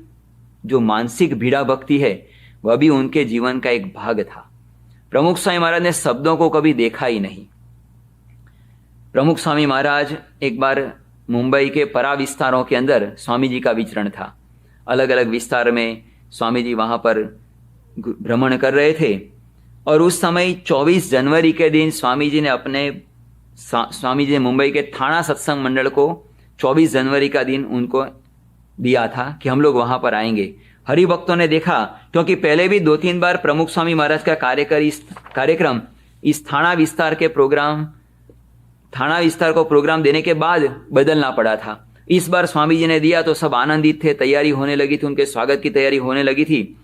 भीड़ा भक्ति है, वह भी उनके जीवन का एक भाग था। प्रमुख स्वामी महाराज ने शब्दों को कभी देखा ही नहीं। प्रमुख स्वामी महाराज एक बार मुंबई के परा विस्तारों के अंदर स्वामी जी का विचरण था। अलग अलग विस्तार में स्वामी जी वहां पर भ्रमण कर रहे थे और उस समय 24 जनवरी के दिन स्वामी जी ने मुंबई के थाना सत्संग मंडल को 24 जनवरी का दिन उनको दिया था कि हम लोग वहां पर आएंगे। हरि भक्तों ने देखा, क्योंकि पहले भी 2-3 बार प्रमुख स्वामी महाराज का कार्यक्रम इस थाना विस्तार को प्रोग्राम देने के बाद बदलना पड़ा था। इस बार स्वामी जी ने दिया तो सब आनंदित थे, तैयारी होने लगी थी, उनके स्वागत की तैयारी होने लगी थी।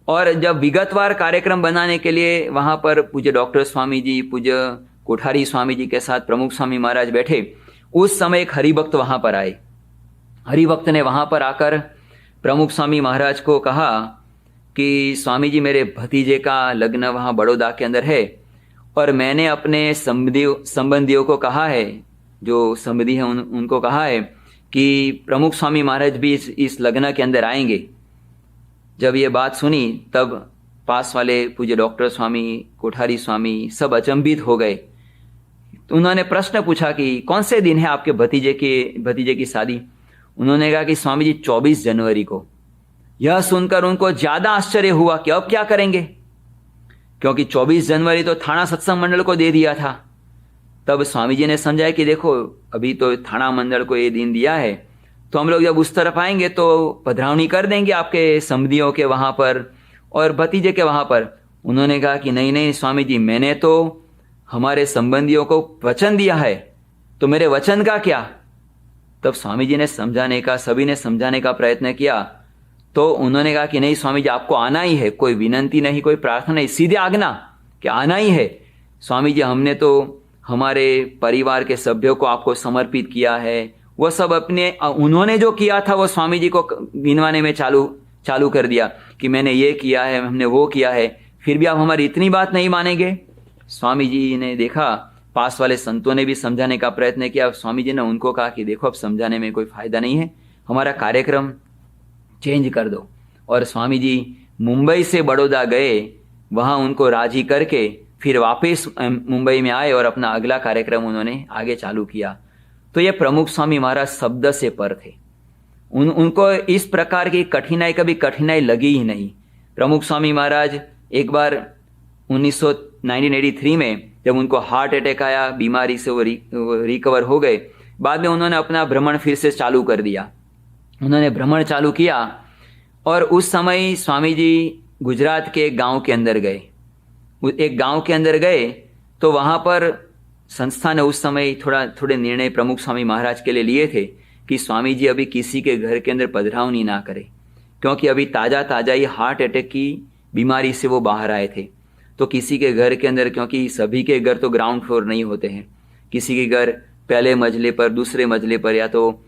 और जब विगतवार कार्यक्रम बनाने के लिए वहां पर पूज्य डॉक्टर स्वामी जी, पूज्य कोठारी स्वामी जी के साथ प्रमुख स्वामी महाराज बैठे, उस समय एक हरिभक्त वहां पर आए। हरिभक्त ने वहां पर आकर प्रमुख स्वामी महाराज को कहा कि स्वामी जी, मेरे भतीजे का लग्न वहां बड़ौदा के अंदर है और मैंने अपने संबंधियों को कहा है, जो संबंधी हैं उनको कहा है कि प्रमुख स्वामी महाराज भी इस लग्न के अंदर आएंगे। जब ये बात सुनी तब पास वाले पूज्य डॉक्टर स्वामी, कोठारी स्वामी सब अचंभित हो गए। तो उन्होंने प्रश्न पूछा कि कौन से दिन है आपके भतीजे की शादी? उन्होंने कहा कि स्वामी जी 24 जनवरी को। यह सुनकर उनको ज्यादा आश्चर्य हुआ कि अब क्या करेंगे, क्योंकि 24 जनवरी तो थाना सत्संग मंडल को दे दिया था। तब स्वामी जी ने समझाया कि देखो, अभी तो थाना मंडल को ये दिन दिया है, तो हम लोग जब उस तरफ आएंगे तो पधरावनी कर देंगे आपके समधियों के वहां पर और भतीजे के वहां पर। उन्होंने कहा कि नहीं स्वामी जी, मैंने तो हमारे संबंधियों को वचन दिया है, तो मेरे वचन का क्या? तब स्वामी जी ने सभी ने समझाने का प्रयत्न किया। तो उन्होंने कहा कि नहीं स्वामी जी, आपको आना ही है, कोई विनंती नहीं, कोई प्रार्थना नहीं, सीधे आज्ञा कि आना ही है। स्वामी जी, हमने तो हमारे परिवार के सभ्यों को आपको समर्पित किया है। वह सब उन्होंने जो किया था वो स्वामी जी को गिनवाने में चालू कर दिया कि मैंने ये किया है, हमने वो किया है, फिर भी आप हमारी इतनी बात नहीं मानेंगे। स्वामी जी ने देखा, पास वाले संतों ने भी समझाने का प्रयत्न किया। स्वामी जी ने उनको कहा कि देखो, अब समझाने में कोई फायदा नहीं है, हमारा कार्यक्रम चेंज कर दो। और स्वामी जी मुंबई से बड़ौदा गए, वहां उनको राजी करके फिर वापस मुंबई में आए और अपना अगला कार्यक्रम उन्होंने आगे चालू किया। तो ये प्रमुख स्वामी महाराज शब्द से पर थे। उनको इस प्रकार की कभी कठिनाई लगी ही नहीं। प्रमुख स्वामी महाराज एक बार 1983 में जब उनको हार्ट अटैक आया, बीमारी से वो रिकवर हो गए, बाद में उन्होंने अपना भ्रमण फिर से चालू कर दिया। उन्होंने भ्रमण चालू किया और उस समय स्वामी जी गुजरात के एक गांव के अंदर गए। तो वहां पर संस्था ने उस समय थोड़े निर्णय प्रमुख स्वामी महाराज के लिए लिए थे कि स्वामी जी अभी किसी के घर के अंदर पधरावनी ना करें, क्योंकि अभी ताजा ही हार्ट अटैक की बीमारी से वो बाहर आए थे। तो किसी के घर के अंदर, क्योंकि सभी के घर तो ग्राउंड फ्लोर नहीं होते हैं, किसी के घर पहले मंजिले पर, दूसरे मंजिले पर या तो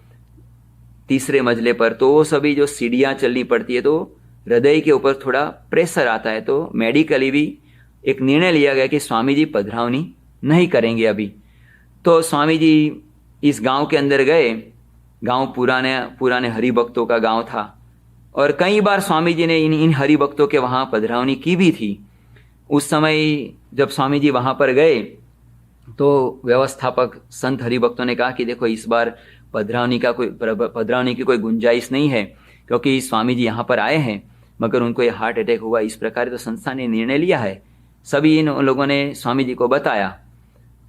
तीसरे मंजिले पर, तो वो सभी जो सीढ़ियाँ चलनी पड़ती है तो हृदय के ऊपर थोड़ा प्रेशर आता है। तो मेडिकली भी एक निर्णय लिया गया कि स्वामी जी पधरावनी नहीं करेंगे अभी। तो स्वामी जी इस गांव के अंदर गए। गांव पुराने हरिभक्तों का गांव था और कई बार स्वामी जी ने इन हरिभक्तों के वहां पधरावनी की भी थी। उस समय जब स्वामी जी वहां पर गए तो व्यवस्थापक संत हरिभक्तों ने कहा कि देखो, इस बार पधरावनी की कोई गुंजाइश नहीं है, क्योंकि स्वामी जी यहाँ पर आए हैं मगर उनको ये हार्ट अटैक हुआ। इस प्रकार तो संस्था ने निर्णय लिया है। सभी इन लोगों ने स्वामी जी को बताया।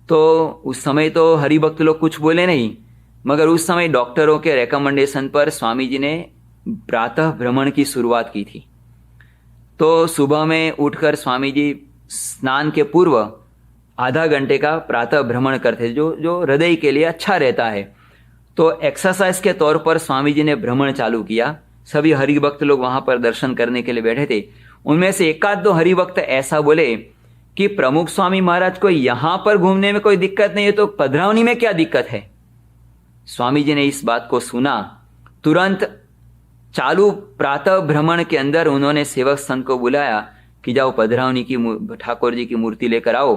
तो उस समय तो हरिभक्त लोग कुछ बोले नहीं, मगर उस समय डॉक्टरों के रेकमेंडेशन पर स्वामी जी ने प्रातः भ्रमण की शुरुआत की थी। तो सुबह में उठकर स्वामी जी स्नान के पूर्व आधा घंटे का प्रातः भ्रमण करते, जो हृदय के लिए अच्छा रहता है। तो एक्सरसाइज के तौर पर स्वामी जी ने भ्रमण चालू किया। सभी हरिभक्त लोग वहां पर दर्शन करने के लिए बैठे थे। उनमें से एकाध दो हरिभक्त ऐसा बोले कि प्रमुख स्वामी महाराज को यहां पर घूमने में कोई दिक्कत नहीं है, तो पधरावनी में क्या दिक्कत है। स्वामी जी ने इस बात को सुना, तुरंत चालू प्रातः भ्रमण के अंदर उन्होंने सेवक संघ को बुलाया कि जाओ पधरावनी की ठाकुर जी की मूर्ति लेकर आओ।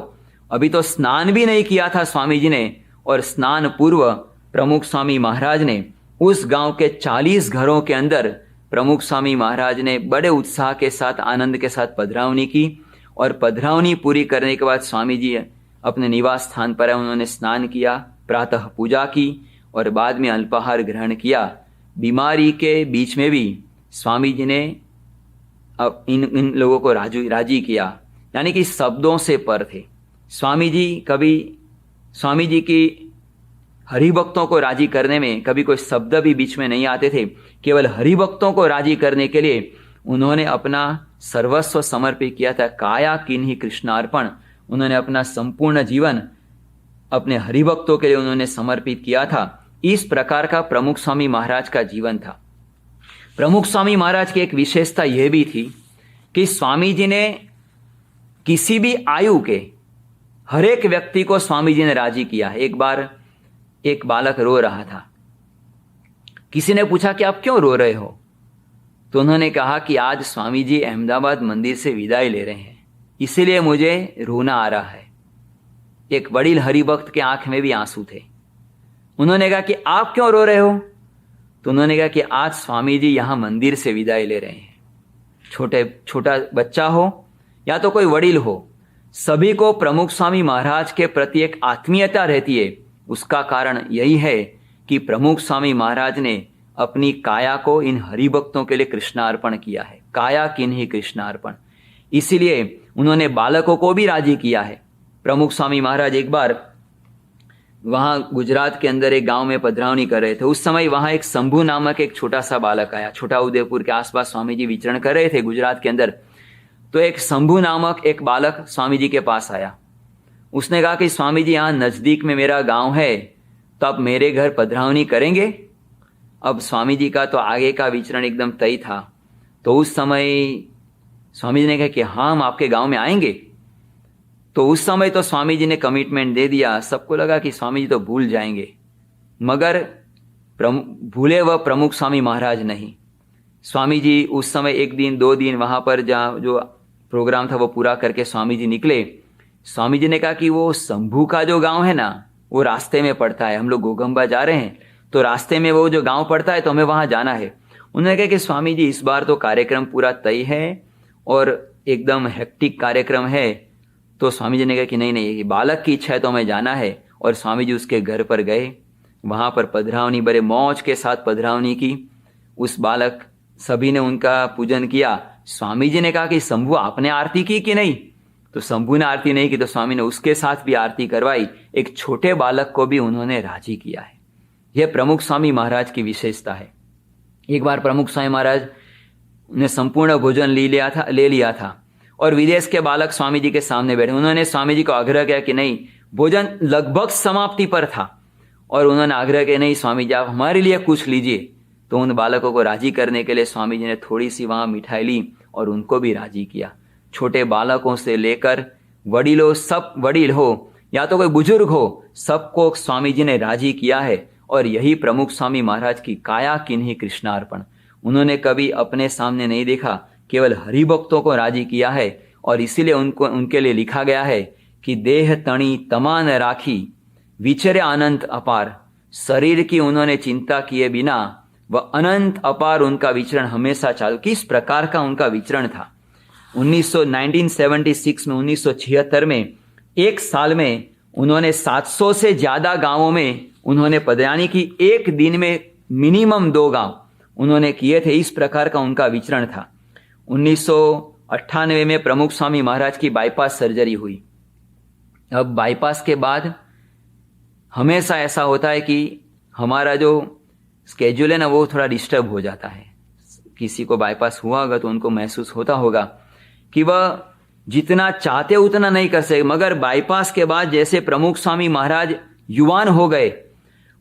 अभी तो स्नान भी नहीं किया था स्वामी जी ने, और स्नान पूर्व प्रमुख स्वामी महाराज ने उस गांव के 40 घरों के अंदर प्रमुख स्वामी महाराज ने बड़े उत्साह के साथ, आनंद के साथ पधरावनी की। और पधरावनी पूरी करने के बाद स्वामी जी अपने निवास स्थान पर उन्होंने स्नान किया, प्रातः पूजा की और बाद में अल्पाहार ग्रहण किया। बीमारी के बीच में भी स्वामी जी ने इन लोगों को राजी किया, यानी कि शब्दों से पर थे। स्वामी जी की हरिभक्तों को राजी करने में कभी कोई शब्द भी बीच में नहीं आते थे। केवल हरिभक्तों को राजी करने के लिए उन्होंने अपना सर्वस्व समर्पित किया था। काया किन्हीं कृष्णार्पण, उन्होंने अपना संपूर्ण जीवन अपने हरिभक्तों के लिए उन्होंने समर्पित किया था। इस प्रकार का प्रमुख स्वामी महाराज का जीवन था। प्रमुख स्वामी महाराज की एक विशेषता यह भी थी कि स्वामी जी ने किसी भी आयु के हर एक व्यक्ति को स्वामी जी ने राजी किया है। एक बार एक बालक रो रहा था, किसी ने पूछा कि आप क्यों रो रहे हो, तो उन्होंने कहा कि आज स्वामी जी अहमदाबाद मंदिर से विदाई ले रहे हैं, इसीलिए मुझे रोना आ रहा है। एक वडील हरिभक्त के आंख में भी आंसू थे। उन्होंने कहा कि आप क्यों रो रहे हो, तो उन्होंने कहा कि आज स्वामी जी यहां मंदिर से विदाई ले रहे हैं। छोटा बच्चा हो या तो कोई वडील हो, सभी को प्रमुख स्वामी महाराज के प्रति एक आत्मीयता रहती है। उसका कारण यही है कि प्रमुख स्वामी महाराज ने अपनी काया को इन हरिभक्तों के लिए कृष्णार्पण किया है। काया किन्हीं कृष्णार्पण, इसीलिए उन्होंने बालकों को भी राजी किया है। प्रमुख स्वामी महाराज एक बार वहां गुजरात के अंदर एक गांव में पधरावनी कर रहे थे। उस समय वहां एक शंभू नामक एक छोटा सा बालक आया। छोटा उदयपुर के आसपास स्वामी जी विचरण कर रहे थे गुजरात के अंदर, तो एक शंभू नामक एक बालक स्वामी जी के पास आया। उसने कहा कि स्वामी जी यहाँ नजदीक में मेरा गांव है, तो आप मेरे घर पधरावनी करेंगे। अब स्वामी जी का तो आगे का विचरण एकदम तय था, तो उस समय स्वामी जी ने कहा कि हाँ, हम आपके गांव में आएंगे। तो उस समय तो स्वामी जी ने कमिटमेंट दे दिया। सबको लगा कि स्वामी जी तो भूल जाएंगे, मगर भूले वह प्रमुख स्वामी महाराज नहीं। स्वामी जी उस समय 1 दिन 2 दिन वहां पर जहाँ जो प्रोग्राम था वो पूरा करके स्वामी जी निकले। स्वामी जी ने कहा कि वो शंभू का जो गांव है ना, वो रास्ते में पड़ता है। हम लोग गोगंबा जा रहे हैं, तो रास्ते में वो जो गांव पड़ता है, तो हमें वहां जाना है। उन्होंने कहा कि स्वामी जी इस बार तो कार्यक्रम पूरा तय है और एकदम हेक्टिक कार्यक्रम है। तो स्वामी जी ने कहा कि नहीं, ये बालक की इच्छा है तो हमें जाना है। और स्वामी जी उसके घर पर गए, वहां पर पधरावनी बड़े मौज के साथ पधरावनी की। उस बालक सभी ने उनका पूजन किया। स्वामी जी ने कहा कि शंभू आपने आरती की कि नहीं, तो शंभू ने आरती नहीं की, तो स्वामी ने उसके साथ भी आरती करवाई। एक छोटे बालक को भी उन्होंने राजी किया है। यह प्रमुख स्वामी महाराज की विशेषता है। एक बार प्रमुख स्वामी महाराज ने संपूर्ण भोजन ले लिया था और विदेश के बालक स्वामी जी के सामने बैठे। उन्होंने स्वामी जी को आग्रह किया कि नहीं, भोजन लगभग समाप्ति पर था और उन्होंने आग्रह किया नहीं स्वामी जी आप हमारे लिए कुछ लीजिए। तो उन बालकों को राजी करने के लिए स्वामी जी ने थोड़ी सी वहां मिठाई ली और उनको भी राजी किया। छोटे बालकों से लेकर वडीलों, सब वडील हो या तो कोई बुजुर्ग हो, सबको स्वामी जी ने राजी किया है। और यही प्रमुख स्वामी महाराज की काया किन्हीं कृष्णार्पण। उन्होंने कभी अपने सामने नहीं देखा, केवल हरिभक्तों को राजी किया है। और इसीलिए उनके लिए लिखा गया है कि देह तणी तमान राखी विचरे अनंत अपार, शरीर की उन्होंने चिंता किए बिना वह अनंत अपार उनका विचरण हमेशा चालू। किस प्रकार का उनका विचरण था। 1976 में 1976 में एक साल में उन्होंने 700 से ज्यादा गांवों में उन्होंने पधरावनी की। एक दिन में मिनिमम 2 गांव उन्होंने किए थे। इस प्रकार का उनका विचरण था। 1998 में प्रमुख स्वामी महाराज की बाईपास सर्जरी हुई। अब बाईपास के बाद हमेशा ऐसा होता है कि हमारा जो स्केड्यूल है ना, वो थोड़ा डिस्टर्ब हो जाता है। किसी को बाईपास हुआ होगा तो उनको महसूस होता होगा कि वह जितना चाहते उतना नहीं कर सके। मगर बाईपास के बाद जैसे प्रमुख स्वामी महाराज युवान हो गए,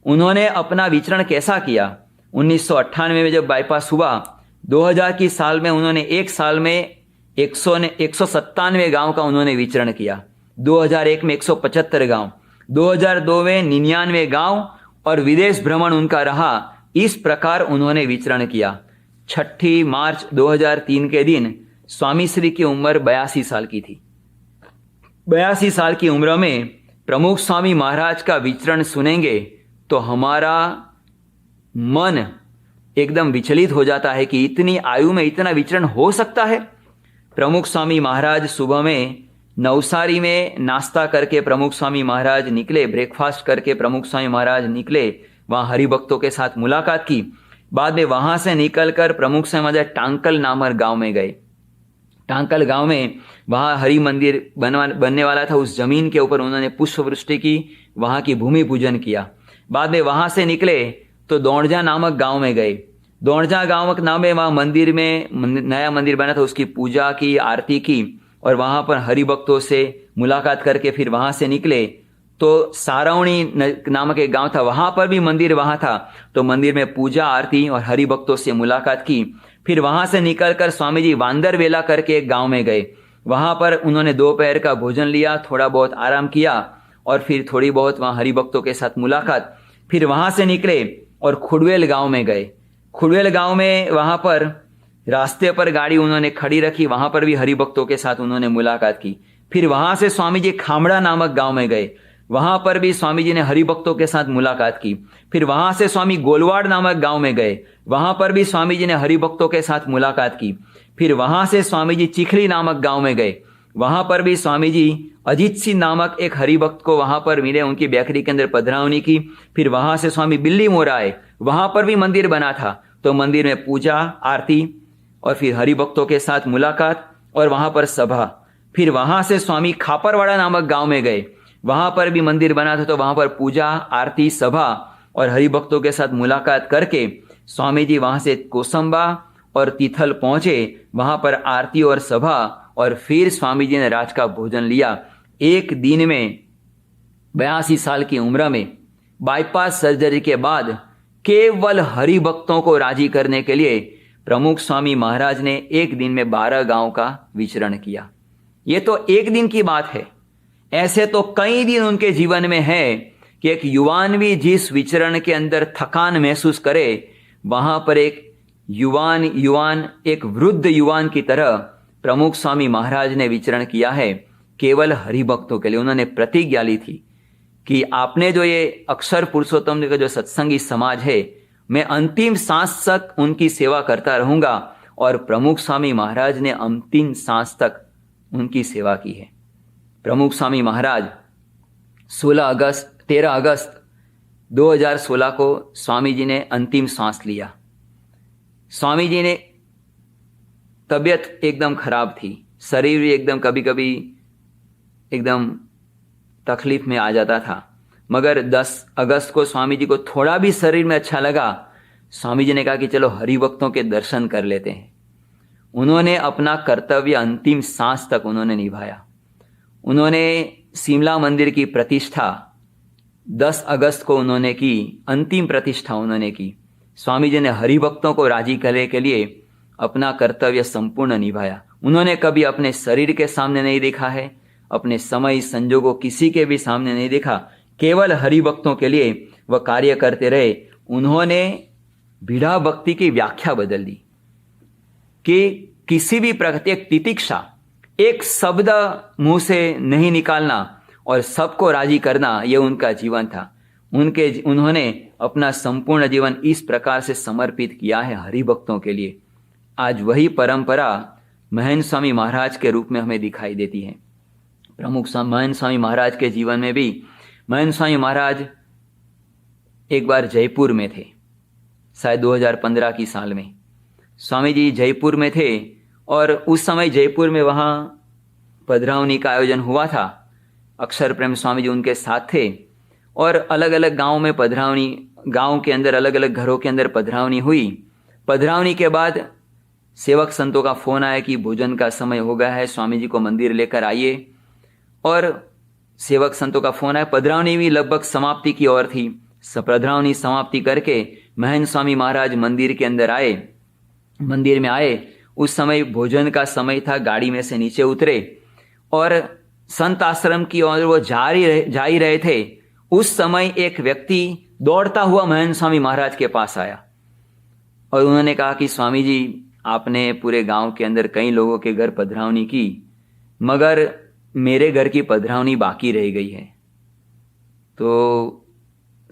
उन्होंने अपना विचरण कैसा किया। 1998 में जब बाईपास हुआ, 2000 की साल में उन्होंने एक साल में 197 गांव का उन्होंने विचरण किया। 2001 में 175 गांव, 2002 में 99 गांव और विदेश भ्रमण उनका रहा। इस प्रकार उन्होंने विचरण किया। 6 मार्च 2003 के दिन स्वामी श्री की उम्र 82 साल की थी। 82 साल की उम्र में प्रमुख स्वामी महाराज का विचरण सुनेंगे तो हमारा मन एकदम विचलित हो जाता है कि इतनी आयु में इतना विचरण हो सकता है। प्रमुख स्वामी महाराज सुबह में नवसारी में नाश्ता करके प्रमुख स्वामी महाराज निकले, ब्रेकफास्ट करके प्रमुख स्वामी महाराज निकले, वहां हरिभक्तों के साथ मुलाकात की। बाद में वहां से निकलकर प्रमुख स्वामी महाराज टांकल नामक गांव में गए। टांकल गांव में वहां हरि मंदिर बनने वाला था, उस जमीन के ऊपर उन्होंने पुष्प वृष्टि की, वहां की भूमि पूजन किया। बाद में वहां से निकले तो दौड़जा नामक गांव में गए। दौड़जा गांव के नाम है, वहां मंदिर में नया मंदिर बना था, उसकी पूजा की, आरती की और वहां पर हरिभक्तों से मुलाकात करके फिर वहां से निकले तो सारवणी नामक एक गांव था, वहां पर भी मंदिर वहां था, तो मंदिर में पूजा आरती और हरिभक्तों से मुलाकात की। फिर वहां से निकलकर स्वामी जी वांदरवेला करके एक गांव में गए। वहां पर उन्होंने दोपहर का भोजन लिया, थोड़ा बहुत आराम किया और फिर थोड़ी बहुत वहां हरिभक्तों के साथ मुलाकात। फिर वहां से निकले और खुड़वेल गांव में गए। खुड़वेल गांव में वहां पर रास्ते पर गाड़ी उन्होंने खड़ी रखी, वहां पर भी हरिभक्तों के साथ उन्होंने मुलाकात की। फिर वहां से स्वामी जी खामड़ा नामक गांव में गए, वहां पर भी स्वामी जी ने हरिभक्तों के साथ मुलाकात की। फिर वहां से स्वामी गोलवाड़ नामक गांव में गए, वहां पर भी स्वामी जी ने हरिभक्तों के साथ मुलाकात की। फिर वहां से स्वामी जी चिखली नामक गांव में गए, वहां पर भी स्वामी जी अजीत सिंह नामक एक हरिभक्त को वहां पर मिले, उनकी बेकरी के अंदर पधरावनी की। फिर वहां से स्वामी बिल्ली मोरा आए, वहां पर भी मंदिर बना था, तो मंदिर में पूजा आरती और फिर हरिभक्तों के साथ मुलाकात और वहां पर सभा। फिर वहां से स्वामी खापरवाड़ा नामक गांव में गए, वहां पर भी मंदिर बना था, तो वहां पर पूजा आरती सभा और हरिभक्तों के साथ मुलाकात करके स्वामी जी वहां से कोसंबा और तीथल पहुंचे, वहां पर आरती और सभा और फिर स्वामी जी ने रात का भोजन लिया। एक दिन में 82 साल की उम्र में बाईपास सर्जरी के बाद केवल हरिभक्तों को राजी करने के लिए प्रमुख स्वामी महाराज ने एक दिन में 12 गांव का विचरण किया। यह तो एक दिन की बात है, ऐसे तो कई दिन उनके जीवन में है कि एक युवान भी जिस विचरण के अंदर थकान महसूस करे, वहां पर एक युवान एक वृद्ध युवान की तरह प्रमुख स्वामी महाराज ने विचरण किया है केवल हरिभक्तों के लिए। उन्होंने प्रतिज्ञा ली थी कि आपने जो ये अक्षर पुरुषोत्तम का जो सत्संगी समाज है, मैं अंतिम सांस तक उनकी सेवा करता रहूंगा। और प्रमुख स्वामी महाराज ने अंतिम सांस तक उनकी सेवा की है। प्रमुख स्वामी महाराज 13 अगस्त 2016 को स्वामी जी ने अंतिम सांस लिया। स्वामी जी ने तबीयत एकदम खराब थी, शरीर भी एकदम कभी कभी एकदम तकलीफ में आ जाता था, मगर 10 अगस्त को स्वामी जी को थोड़ा भी शरीर में अच्छा लगा। स्वामी जी ने कहा कि चलो हरिभक्तों के दर्शन कर लेते हैं। उन्होंने अपना कर्तव्य अंतिम सांस तक उन्होंने निभाया। उन्होंने शिमला मंदिर की प्रतिष्ठा 10 अगस्त को उन्होंने की, अंतिम प्रतिष्ठा उन्होंने की। स्वामी जी ने हरिभक्तों को राजी करने के लिए अपना कर्तव्य संपूर्ण निभाया। उन्होंने कभी अपने शरीर के सामने नहीं देखा है, अपने समय संजोगों किसी के भी सामने नहीं देखा, केवल हरिभक्तों के लिए वह कार्य करते रहे। उन्होंने बीड़ा भक्ति की व्याख्या बदल दी कि किसी भी प्रत्येक तितिक्षा, एक शब्द मुंह से नहीं निकालना और सबको राजी करना, यह उनका जीवन था। उन्होंने अपना संपूर्ण जीवन इस प्रकार से समर्पित किया है हरिभक्तों के लिए। आज वही परंपरा महन स्वामी महाराज के रूप में हमें दिखाई देती है। प्रमुख महन स्वामी महाराज के जीवन में भी, महन स्वामी महाराज एक बार जयपुर में थे, शायद 2015 की साल में स्वामी जी जयपुर में थे और उस समय जयपुर में वहाँ पधरावनी का आयोजन हुआ था। अक्षर प्रेम स्वामी जी उनके साथ थे और अलग अलग गांव में पधरावनी, गांव के अंदर अलग अलग घरों के अंदर पधरावनी हुई। पधरावनी के बाद सेवक संतों का फोन आया कि भोजन का समय हो गया है, स्वामी जी को मंदिर लेकर आइए। और सेवक संतों का फोन आया। पधरावनी भी लगभग समाप्ति की ओर थी। पधरावनी समाप्ति करके महन स्वामी महाराज मंदिर के अंदर आए, मंदिर में आए उस समय भोजन का समय था, गाड़ी में से नीचे उतरे और संत आश्रम की ओर वो जा ही रहे थे। उस समय एक व्यक्ति दौड़ता हुआ महंत स्वामी महाराज के पास आया और उन्होंने कहा कि स्वामी जी, आपने पूरे गांव के अंदर कई लोगों के घर पधरावनी की, मगर मेरे घर की पधरावनी बाकी रह गई है। तो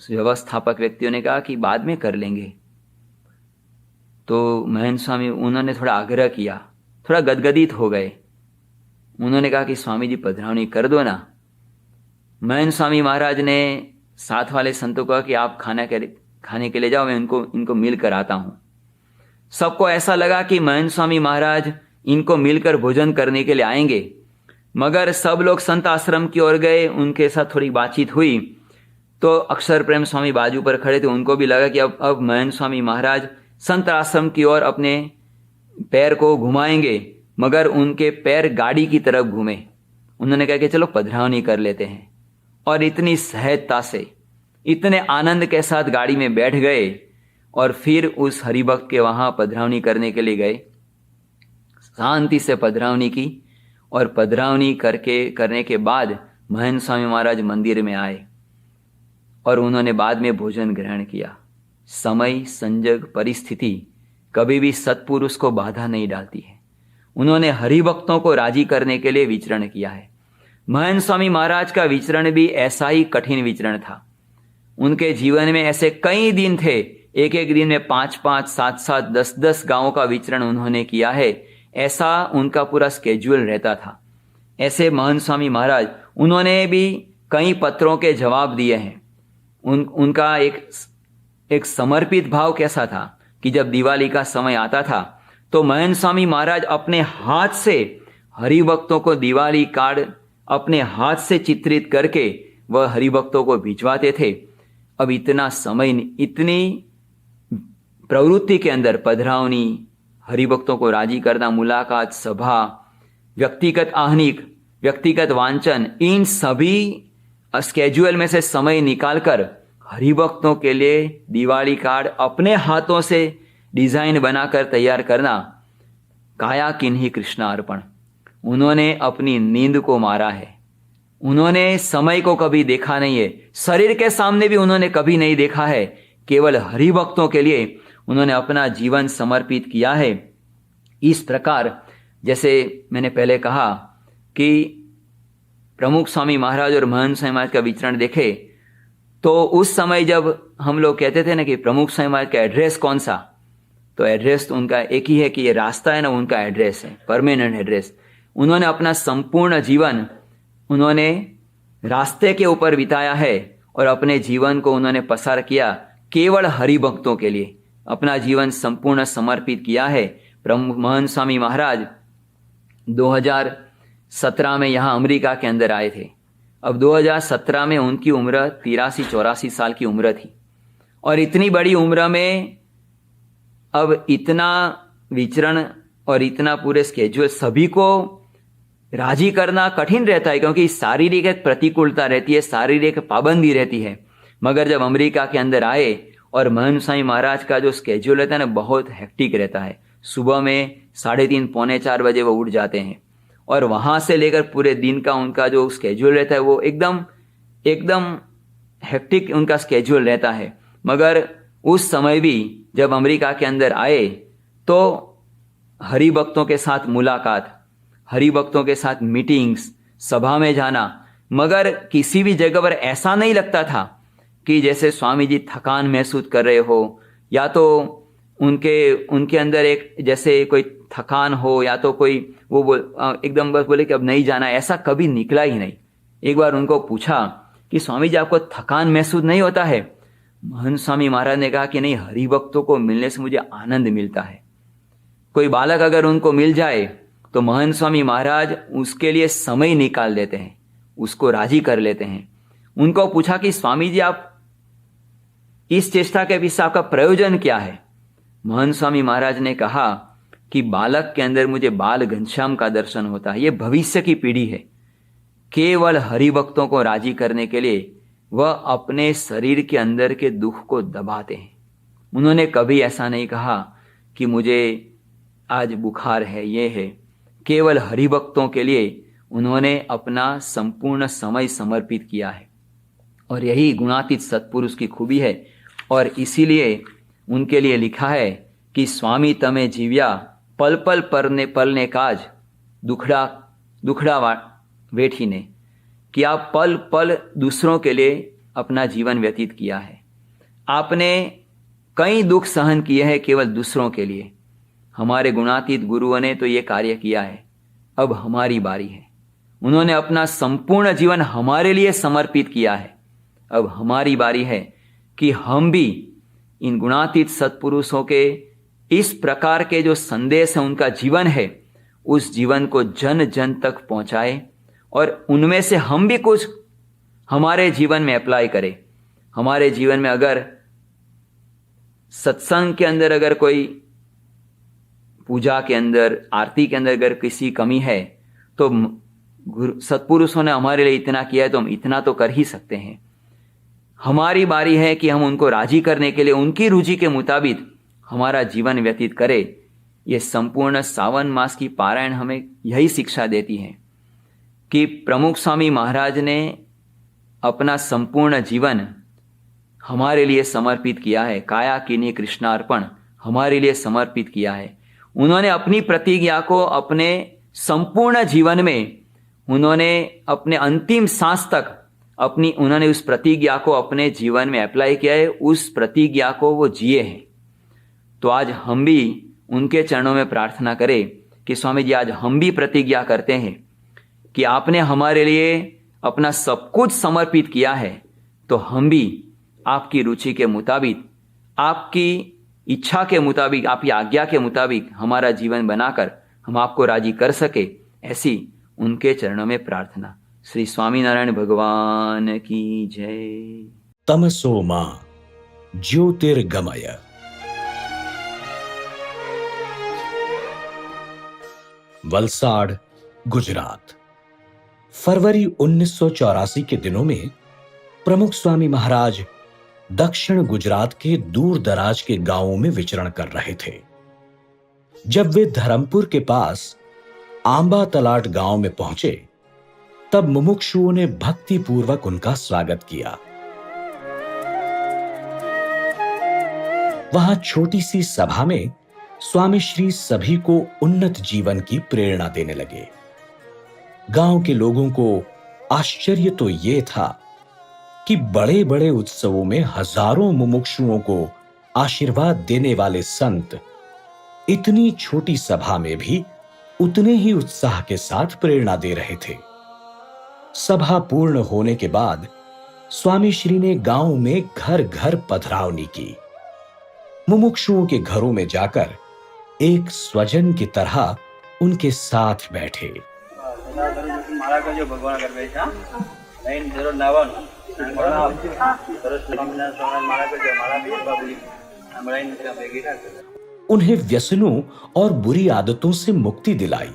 व्यवस्थापक व्यक्तियों ने कहा कि बाद में कर लेंगे। तो महंत स्वामी, उन्होंने थोड़ा आग्रह किया, थोड़ा गदगदित हो गए। उन्होंने कहा कि स्वामी जी पधरावनी कर दो ना। महंत स्वामी महाराज ने साथ वाले संतों को कहा कि आप खाने के लिए जाओ, मैं इनको मिलकर आता हूं। सबको ऐसा लगा कि महंत स्वामी महाराज इनको मिलकर भोजन करने के लिए आएंगे, मगर सब लोग संत आश्रम की ओर गए। उनके साथ थोड़ी बातचीत हुई तो अक्षर प्रेम स्वामी बाजू पर खड़े थे। उनको भी लगा कि अब महंत स्वामी महाराज संत आश्रम की ओर अपने पैर को घुमाएंगे, मगर उनके पैर गाड़ी की तरफ घूमे। उन्होंने कहा कि चलो पधरावनी कर लेते हैं, और इतनी सहजता से, इतने आनंद के साथ गाड़ी में बैठ गए और फिर उस हरिभक्त के वहां पधरावनी करने के लिए गए। शांति से पधरावनी की और पधरावनी करने के बाद महंत स्वामी महाराज मंदिर में आए और उन्होंने बाद में भोजन ग्रहण किया। समय, संजग, परिस्थिति कभी भी सत्पुरुष को बाधा नहीं डालती है। उन्होंने हरिभक्तों को राजी करने के लिए विचरण किया है। महंत स्वामी महाराज का विचरण भी ऐसा ही कठिन विचरण था। उनके जीवन में ऐसे कई दिन थे, एक एक दिन में 5-5, 7-7, 10-10 गांवों का विचरण उन्होंने किया है। ऐसा उनका पूरा स्केड्यूल रहता था। ऐसे महंत स्वामी महाराज, उन्होंने भी कई पत्रों के जवाब दिए हैं। उनका एक समर्पित भाव कैसा था कि जब दिवाली का समय आता था तो महंत स्वामी महाराज अपने हाथ से हरिभक्तों को दिवाली कार्ड अपने हाथ से चित्रित करके वह हरिभक्तों को भिजवाते थे। अब इतना समय, इतनी प्रवृत्ति के अंदर पधरावनी, हरिभक्तों को राजी करना, मुलाकात, सभा, व्यक्तिगत आहनिक, व्यक्तिगत वांचन, इन सभी स्केड्यूल में से समय निकालकर हरिभक्तों के लिए दिवाली कार्ड अपने हाथों से डिजाइन बनाकर तैयार करना, काया किन्हीं कृष्णार्पण। उन्होंने अपनी नींद को मारा है। उन्होंने समय को कभी देखा नहीं है, शरीर के सामने भी उन्होंने कभी नहीं देखा है। केवल हरिभक्तों के लिए उन्होंने अपना जीवन समर्पित किया है। इस प्रकार जैसे मैंने पहले कहा कि प्रमुख स्वामी महाराज और महंत स्वामी महाराज का विचरण देखे तो उस समय जब हम लोग कहते थे ना कि प्रमुख स्वामी महाराज का एड्रेस कौन सा, तो एड्रेस तो उनका एक ही है कि ये रास्ता है ना, उनका एड्रेस है, परमानेंट एड्रेस। उन्होंने अपना संपूर्ण जीवन उन्होंने रास्ते के ऊपर बिताया है और अपने जीवन को उन्होंने पसार किया केवल हरिभक्तों के लिए। अपना जीवन संपूर्ण समर्पित किया है। प्रमुख महंत स्वामी महाराज 2017 में यहाँ अमेरिका के अंदर आए थे। अब 2017 में उनकी उम्र 83-84 साल की उम्र थी, और इतनी बड़ी उम्र में अब इतना विचरण और इतना पूरे स्केड्यूल, सभी को राजी करना कठिन रहता है, क्योंकि शारीरिक एक प्रतिकूलता रहती है, शारीरिक पाबंदी रहती है। मगर जब अमेरिका के अंदर आए और महंत स्वामी महाराज का जो स्केड्यूल रहता है ना, बहुत हेक्टिक रहता है। सुबह में 3:30 पौने 4 बजे वो उठ जाते हैं और वहां से लेकर पूरे दिन का उनका जो स्केड्यूल रहता है वो एकदम हेक्टिक उनका स्केड्यूल रहता है। मगर उस समय भी जब अमेरिका के अंदर आए तो हरिभक्तों के साथ मुलाकात, हरिभक्तों के साथ मीटिंग्स, सभा में जाना, मगर किसी भी जगह पर ऐसा नहीं लगता था कि जैसे स्वामी जी थकान महसूस कर रहे हो, या तो उनके अंदर एक जैसे कोई थकान हो, या तो कोई वो एकदम बस बोले कि अब नहीं जाना, ऐसा कभी निकला ही नहीं। एक बार उनको पूछा कि स्वामी जी आपको थकान महसूस नहीं होता है? महंत स्वामी महाराज ने कहा कि नहीं, हरिभक्तों को मिलने से मुझे आनंद मिलता है। कोई बालक अगर उनको मिल जाए तो महंत स्वामी महाराज उसके लिए समय निकाल देते हैं, उसको राजी कर लेते हैं। उनको पूछा कि स्वामी जी आप इस चेष्टा के पीछे आपका प्रयोजन क्या है? महंत स्वामी महाराज ने कहा कि बालक के अंदर मुझे बाल घनश्याम का दर्शन होता है। ये भविष्य की पीढ़ी है। केवल हरिभक्तों को राजी करने के लिए वह अपने शरीर के अंदर के दुख को दबाते हैं। उन्होंने कभी ऐसा नहीं कहा कि मुझे आज बुखार है, ये है, केवल हरिभक्तों के लिए उन्होंने अपना संपूर्ण समय समर्पित किया है। और यही गुणातीत सत्पुरुष की खूबी है। और इसीलिए उनके लिए लिखा है कि स्वामी तमे जीव्या पल पल पलने काज दुखड़ा वेठीने, कि आप पल पल दूसरों के लिए अपना जीवन व्यतीत किया है। आपने कई दुख सहन किए हैं केवल दूसरों के लिए। हमारे गुणातीत गुरुओं ने तो ये कार्य किया है, अब हमारी बारी है। उन्होंने अपना संपूर्ण जीवन हमारे लिए समर्पित किया है। अब हमारी बारी है कि हम भी इन गुणातीत सत्पुरुषों के इस प्रकार के जो संदेश है, उनका जीवन है, उस जीवन को जन जन तक पहुंचाए और उनमें से हम भी कुछ हमारे जीवन में अप्लाई करें। हमारे जीवन में अगर सत्संग के अंदर, अगर कोई पूजा के अंदर, आरती के अंदर अगर किसी कमी है, तो सत्पुरुषों ने हमारे लिए इतना किया है तो हम इतना तो कर ही सकते हैं। हमारी बारी है कि हम उनको राजी करने के लिए उनकी रुचि के मुताबिक हमारा जीवन व्यतीत करें। ये संपूर्ण सावन मास की पारायण हमें यही शिक्षा देती है कि प्रमुख स्वामी महाराज ने अपना संपूर्ण जीवन हमारे लिए समर्पित किया है। काया कीन्ही कृष्णार्पण हमारे लिए समर्पित किया है। उन्होंने अपनी प्रतिज्ञा को अपने संपूर्ण जीवन में, उन्होंने अपने अंतिम सांस तक उन्होंने उस प्रतिज्ञा को अपने जीवन में अप्लाई किया है। उस प्रतिज्ञा को वो जिए हैं। तो आज हम भी उनके चरणों में प्रार्थना करें कि स्वामी जी, आज हम भी प्रतिज्ञा करते हैं कि आपने हमारे लिए अपना सब कुछ समर्पित किया है, तो हम भी आपकी रुचि के मुताबिक, आपकी इच्छा के मुताबिक, आपकी आज्ञा के मुताबिक हमारा जीवन बनाकर हम आपको राजी कर सके, ऐसी उनके चरणों में प्रार्थना। श्री स्वामीनारायण भगवान की जय। तमसो मा ज्योतिर्गमय। वलसाड, गुजरात। फरवरी 1984 के दिनों में प्रमुख स्वामी महाराज दक्षिण गुजरात के दूर दराज के गांवों में विचरण कर रहे थे। जब वे धरमपुर के पास आंबा तलाट गांव में पहुंचे, तब मुमुक्षुओं ने भक्ति पूर्वक उनका स्वागत किया। वहां छोटी सी सभा में स्वामी श्री सभी को उन्नत जीवन की प्रेरणा देने लगे। गांव के लोगों को आश्चर्य तो यह था कि बड़े बड़े उत्सवों में हजारों मुमुक्षुओं को आशीर्वाद देने वाले संत इतनी छोटी सभा में भी उतने ही उत्साह के साथ प्रेरणा दे रहे थे। सभा पूर्ण होने के बाद स्वामी श्री ने गांव में घर घर पधरावनी की। मुमुक्षुओं के घरों में जाकर एक स्वजन की तरह उनके साथ बैठे। उन्हें व्यसनों और बुरी आदतों से मुक्ति दिलाई।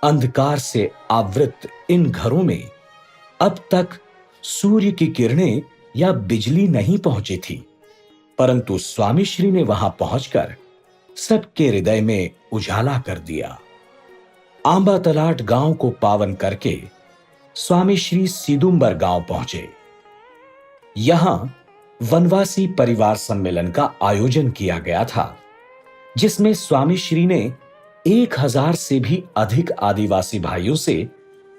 अंधकार से आवृत इन घरों में अब तक सूर्य की किरणें या बिजली नहीं पहुंची थी, परंतु स्वामी श्री ने वहां पहुंचकर सबके हृदय में उजाला कर दिया। आंबा तलाट गांव को पावन करके स्वामी श्री सिदुंबर गांव पहुंचे। यहां वनवासी परिवार सम्मेलन का आयोजन किया गया था, जिसमें स्वामी श्री ने 1000 से भी अधिक आदिवासी भाइयों से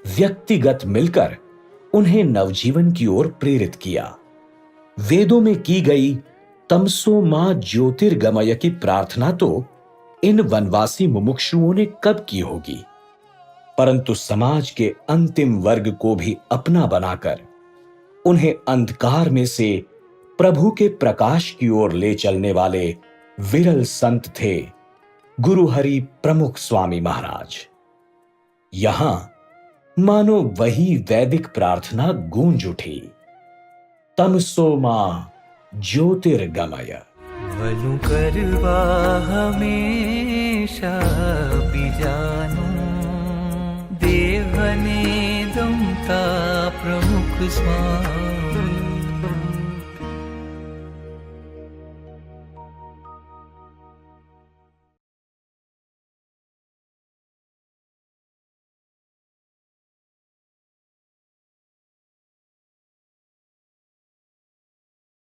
व्यक्तिगत मिलकर उन्हें नवजीवन की ओर प्रेरित किया। वेदों में की गई तमसो मां ज्योतिर्गमय की प्रार्थना तो इन वनवासी मुमुक्षुओं ने कब की होगी, परंतु समाज के अंतिम वर्ग को भी अपना बनाकर उन्हें अंधकार में से प्रभु के प्रकाश की ओर ले चलने वाले विरल संत थे गुरु हरि प्रमुख स्वामी महाराज। यहां मानो वही वैदिक प्रार्थना गूंज उठी, तमसो मां ज्योतिर्गमय। भलु करवा हमेशा बिजानो, देवने दमता प्रमुख स्वामी।